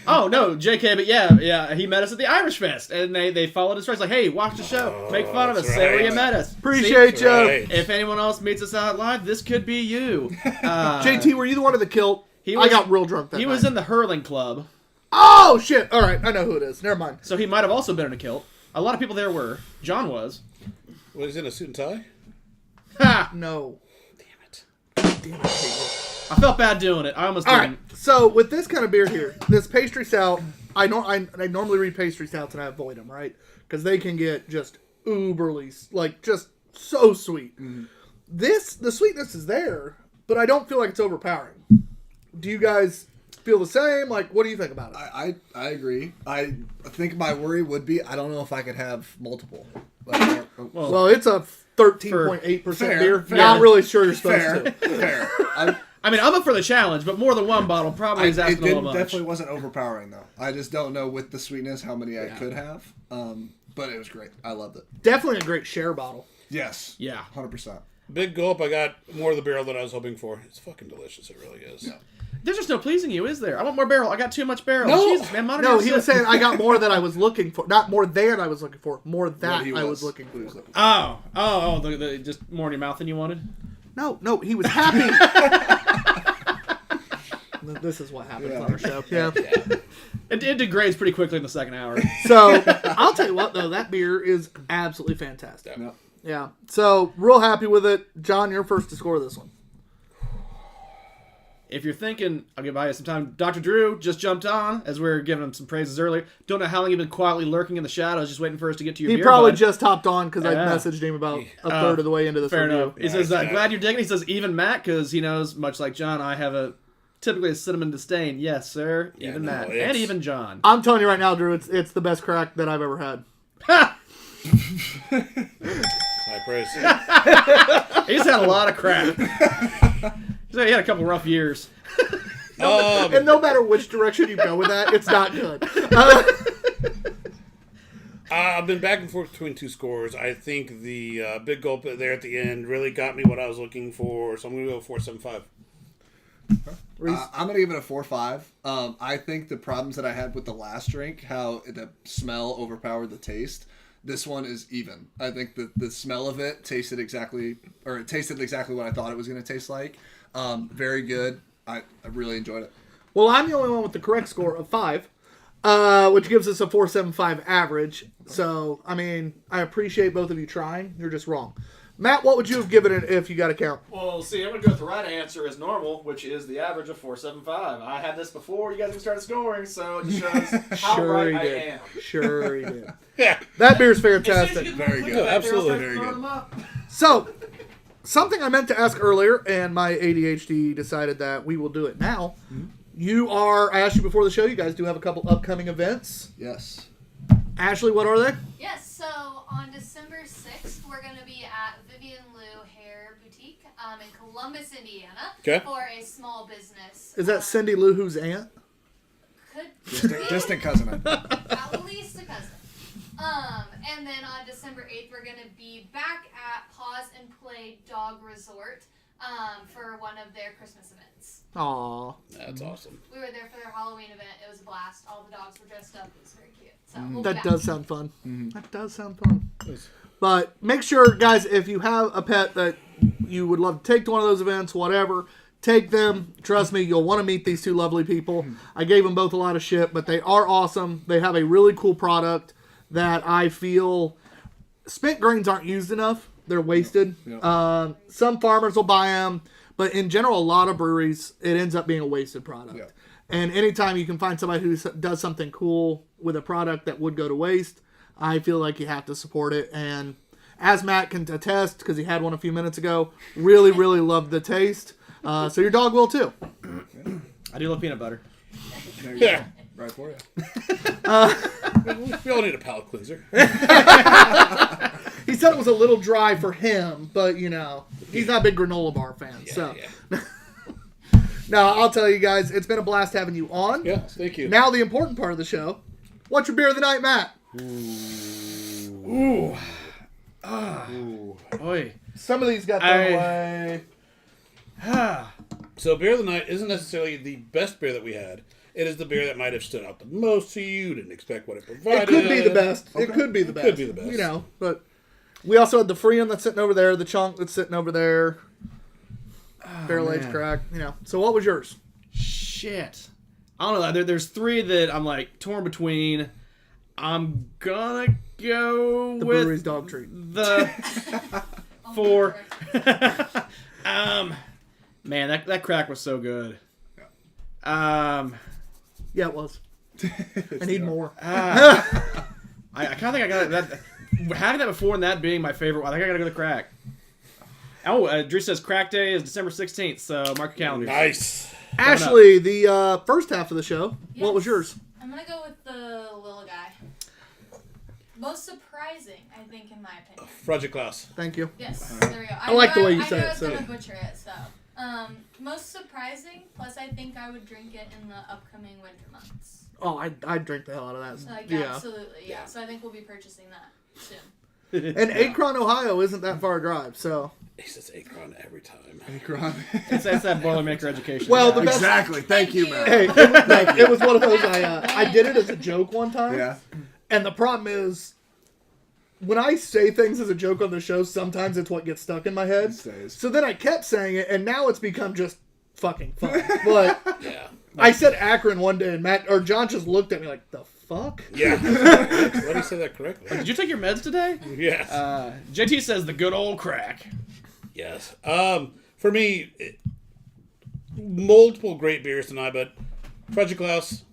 Oh no, JK, but yeah, he met us at the Irish Fest, and they followed his friends like, "Hey, watch the show, make fun of us, that's say where right. you met us." Appreciate See, you. Right. if anyone else meets us out live, this could be you. JT, were you the one of the kilt? He I was- got real drunk that He night. was in the hurling club, Oh, shit. All right. I know who it is. Never mind. so he might have also been in a kilt. A lot of people there were. John was. Was he in a suit and tie? Ha! No. Damn it. Damn it, Caitlin. I felt bad doing it. I almost All didn't. right. So with this kind of beer here, this pastry stout, I normally read pastry stouts and I avoid them, right? Because they can get just uberly, like just so sweet. The sweetness is there, but I don't feel like it's overpowering. Do you guys feel the same? Like, what do you think about it? I agree. I think my worry would be I don't know if I could have multiple. Like, Well, it's a 13.8% Fair, beer. fair. Not really sure you're supposed fair, to. fair. I mean, I'm up for the challenge, but more than one bottle probably is asking a little much. Definitely wasn't overpowering though. I just don't know with the sweetness how many I could have. But it was great. I loved it. Definitely a great share bottle. Yes. Yeah. 100%. Big gulp. I got more of the barrel than I was hoping for. It's fucking delicious. It really is. Yeah. There's just no pleasing you, is there? I want more barrel. I got too much barrel. No, Jesus, man. Monitor no, your he was shit. saying I got more than I was looking for. Not more than I was looking for. More that I was looking for. The just more in your mouth than you wanted? No, he was happy. This is what happens on our show. Yeah. It degrades pretty quickly in the second hour. So, I'll tell you what, though. That beer is absolutely fantastic. Yeah. Yeah. So, real happy with it. John, you're first to score this one. If you're thinking, I'll give you some time. Dr. Drew just jumped on as we were giving him some praises earlier. Don't know how long you've been quietly lurking in the shadows, just waiting for us to get to your He beer. probably bud. just hopped on because I Yeah. messaged him about a third of the way into this Fair review. enough. He says, glad you're digging. He says, even Matt, because he knows, much like John, I have typically a cinnamon disdain. Yes, sir. Even no, Matt. it's- And even John. I'm telling you right now, Drew, it's the best crack that I've ever had. Ha! High praise. He's had a lot of crap. He had a couple rough years. And no matter which direction you go with that, it's not good. I've been back and forth between two scores. I think the big gulp there at the end really got me what I was looking for, so I'm going to go 4.75. I'm going to give it a 4.5. I think the problems that I had with the last drink, how the smell overpowered the taste, this one is even. I think the smell of it tasted exactly what I thought it was going to taste like. Very good. I really enjoyed it. Well, I'm the only one with the correct score of 5, which gives us a 4.75 average. So, I mean, I appreciate both of you trying. You're just wrong. Matt, what would you have given it if you got a count? Well, see, I'm going to go with the right answer as normal, which is the average of 4.75. I had this before you guys even started scoring, so it just shows how Sure he right did. I am. Sure he did. Yeah. That beer's fantastic. Very good. Yeah, absolutely. Very good. So, something I meant to ask earlier, and my ADHD decided that we will do it now. I asked you before the show, you guys do have a couple upcoming events. Yes. Ashley, what are they? Yes, so on December 6th, we're going to be at Vivian Liu Hair Boutique in Columbus, Indiana, Okay. for a small business. Is that Cindy Lou Who's aunt? Could be Distant cousin. at least a cousin. And then on December 8th, we're going to be back at Pause and Play Dog Resort for one of their Christmas events. Aw. That's awesome. We were there for their Halloween event. It was a blast. All the dogs were dressed up. It was very cute. So we'll be That back. does sound fun. That does sound fun. But make sure, guys, if you have a pet that you would love to take to one of those events, whatever, take them. Trust me, you'll want to meet these two lovely people. I gave them both a lot of shit, but they are awesome. They have a really cool product that I feel spent grains aren't used enough. They're wasted. Some farmers will buy them, but in general, a lot of breweries, it ends up being a wasted product. Yeah. And anytime you can find somebody who does something cool with a product that would go to waste, I feel like you have to support it. And as Matt can attest, because he had one a few minutes ago, really, really loved the taste. So your dog will too. I do love peanut butter. There you go. Yeah. Right for you. We all need a palate cleanser. He said it was a little dry for him, but you know, he's not a big granola bar fan. Yeah. Now, I'll tell you guys, it's been a blast having you on. Yeah, thank you. Now the important part of the show. What's your beer of the night, Matt? Oi. Some of these got thrown away. So beer of the night isn't necessarily the best beer that we had. It is the beer that might have stood out the most to you. Didn't expect what it provided. It could be the best. It could be the best. Could be the best. You know, but we also had the Freon that's sitting over there, the Chunk that's sitting over there, barrel aged crack. You know. So what was yours? Shit. I don't know. There's three that I'm like torn between. I'm gonna go The with brewery's dog treat. the 4. Man, that crack was so good. Yeah, it was. I need more. I kind of think I got that. Having that before and that being my favorite one, I think I gotta go to crack. Oh, Drew says crack day is December 16th, so mark your calendars. Nice. Ashley, the first half of the show, what was yours? I'm gonna go with the little guy. Most surprising, I think, in my opinion. Fudge Klaus. Thank you. Yes, there we go. I like the way you I said knew it, I was so- gonna butcher it, so. Most surprising, plus I think I would drink it in the upcoming winter months. Oh, I'd drink the hell out of that. So, like, Yeah. absolutely, yeah. So I think we'll be purchasing that soon. And Akron, Ohio isn't that far a drive, so. He says Akron every time. It's that Boilermaker education. Well, the best. Exactly. Thank you, man. Hey, it was one of those. I did it as a joke one time. Yeah. And the problem is, when I say things as a joke on the show, sometimes it's what gets stuck in my head. It stays. So then I kept saying it, and now it's become just fucking fun. But Yeah. I said Akron one day, and John just looked at me like, the fuck? Yeah. Let me say that correctly. Did you take your meds today? Yes. JT says the good old crack. Yes. For me, multiple great beers tonight, but Fudge Klaus,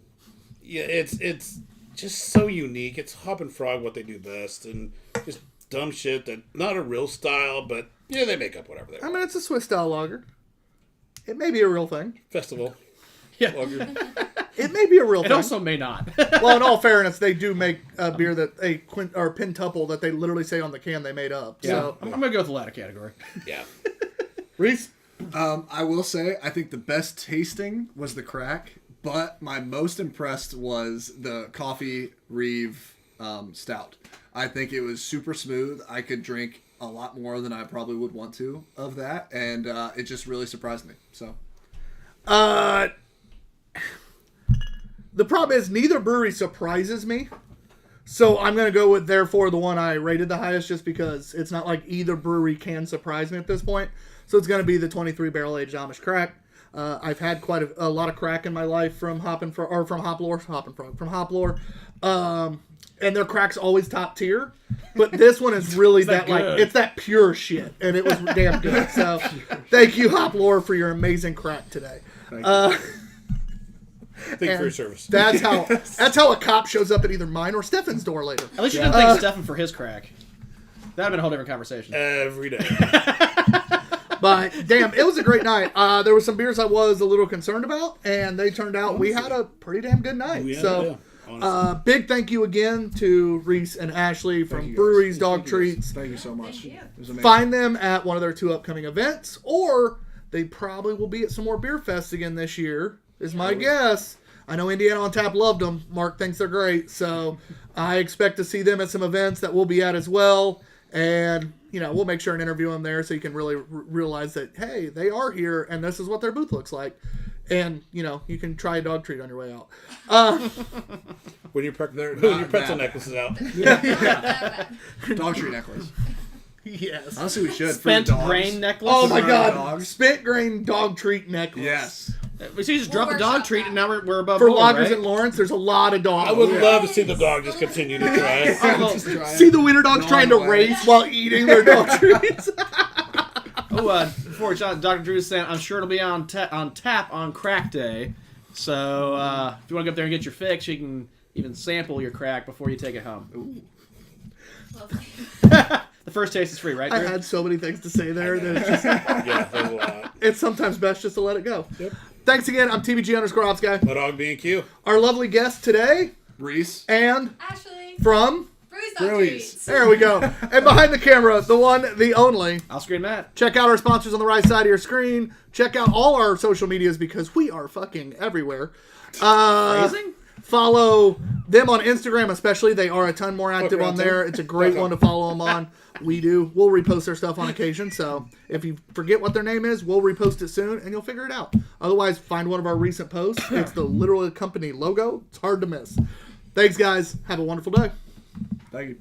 yeah, it's just so unique. It's Hop and Frog what they do best, and just dumb shit that not a real style, but yeah, they make up whatever they I want. mean, it's a Swiss style lager. It may be a real thing. Festival. Yeah. Lager. It may be a real It thing. also may not. Well, in all fairness, they do make a beer that or quintuple that they literally say on the can they made up. Yeah. So, I'm gonna go with the latter category. Yeah. Reese, I will say, I think the best tasting was the crack, but my most impressed was the Coffee Reeve Stout. I think it was super smooth. I could drink a lot more than I probably would want to of that, and it just really surprised me. So, the problem is neither brewery surprises me. So I'm going to go with, therefore, the one I rated the highest just because it's not like either brewery can surprise me at this point. So it's going to be the 23 Barrel Aged Amish Crack. I've had quite a lot of crack in my life from Hoplore. And their crack's always top tier. But this one is really that like, good? it's that pure shit. And it was damn good. So thank you, Hoplore, for your amazing crack today. Thank you for your service. That's how a cop shows up at either mine or Stefan's door later. At least you didn't thank Stefan for his crack. That'd have been a whole different conversation. Every day. But damn, it was a great night. There were some beers I was a little concerned about, and they turned out we had a pretty damn good night. Big thank you again to Reese and Ashley from you guys. Breweries Yeah, Dog thank you guys. Treats. Thank you so much. Thank you. It was amazing. Find them at one of their 2 upcoming events, or they probably will be at some more beer fests again this year, is my guess. I know Indiana on Tap loved them. Mark thinks they're great, so I expect to see them at some events that we'll be at as well. And, we'll make sure and interview them there so you can really realize that, hey, they are here, and this is what their booth looks like. And, you can try a dog treat on your way out. When your not pretzel bad. necklace is out. Dog treat necklace. Yes. Honestly, we should. Spent For dogs. grain necklace. Oh, my For God. dogs. Spent grain dog treat necklace. Yes. We see, just drop a dog treat, and now we're above For board, loggers right? in Lawrence, there's a lot of dogs. I would love to see the dog just continue to try. Just try it. See the wiener dogs No trying to way. race while eating their dog treats. Before Dr. Drew's saying, I'm sure it'll be on tap on Crack Day. So if you want to go up there and get your fix, you can even sample your crack before you take it home. The first taste is free, right, I Drew? had so many things to say there that it's just, Yeah, there's a lot. it's sometimes best just to let it go. Yep. Thanks again. I'm TBG_Ops guy. My dog being Q. Our lovely guest today, Reese. and Ashley, from... Breweries Dog Breweries. Treats. There we go. And behind the camera, the one, the only. I'll screen Matt. Check out our sponsors on the right side of your screen. Check out all our social medias because we are fucking everywhere. Phrasing? Follow them on Instagram, especially. They are a ton more active Fuck on around, there. too. It's a great one to follow them on. We do. We'll repost their stuff on occasion. So if you forget what their name is, we'll repost it soon and you'll figure it out. Otherwise, find one of our recent posts. It's the literal company logo. It's hard to miss. Thanks, guys. Have a wonderful day. Thank you.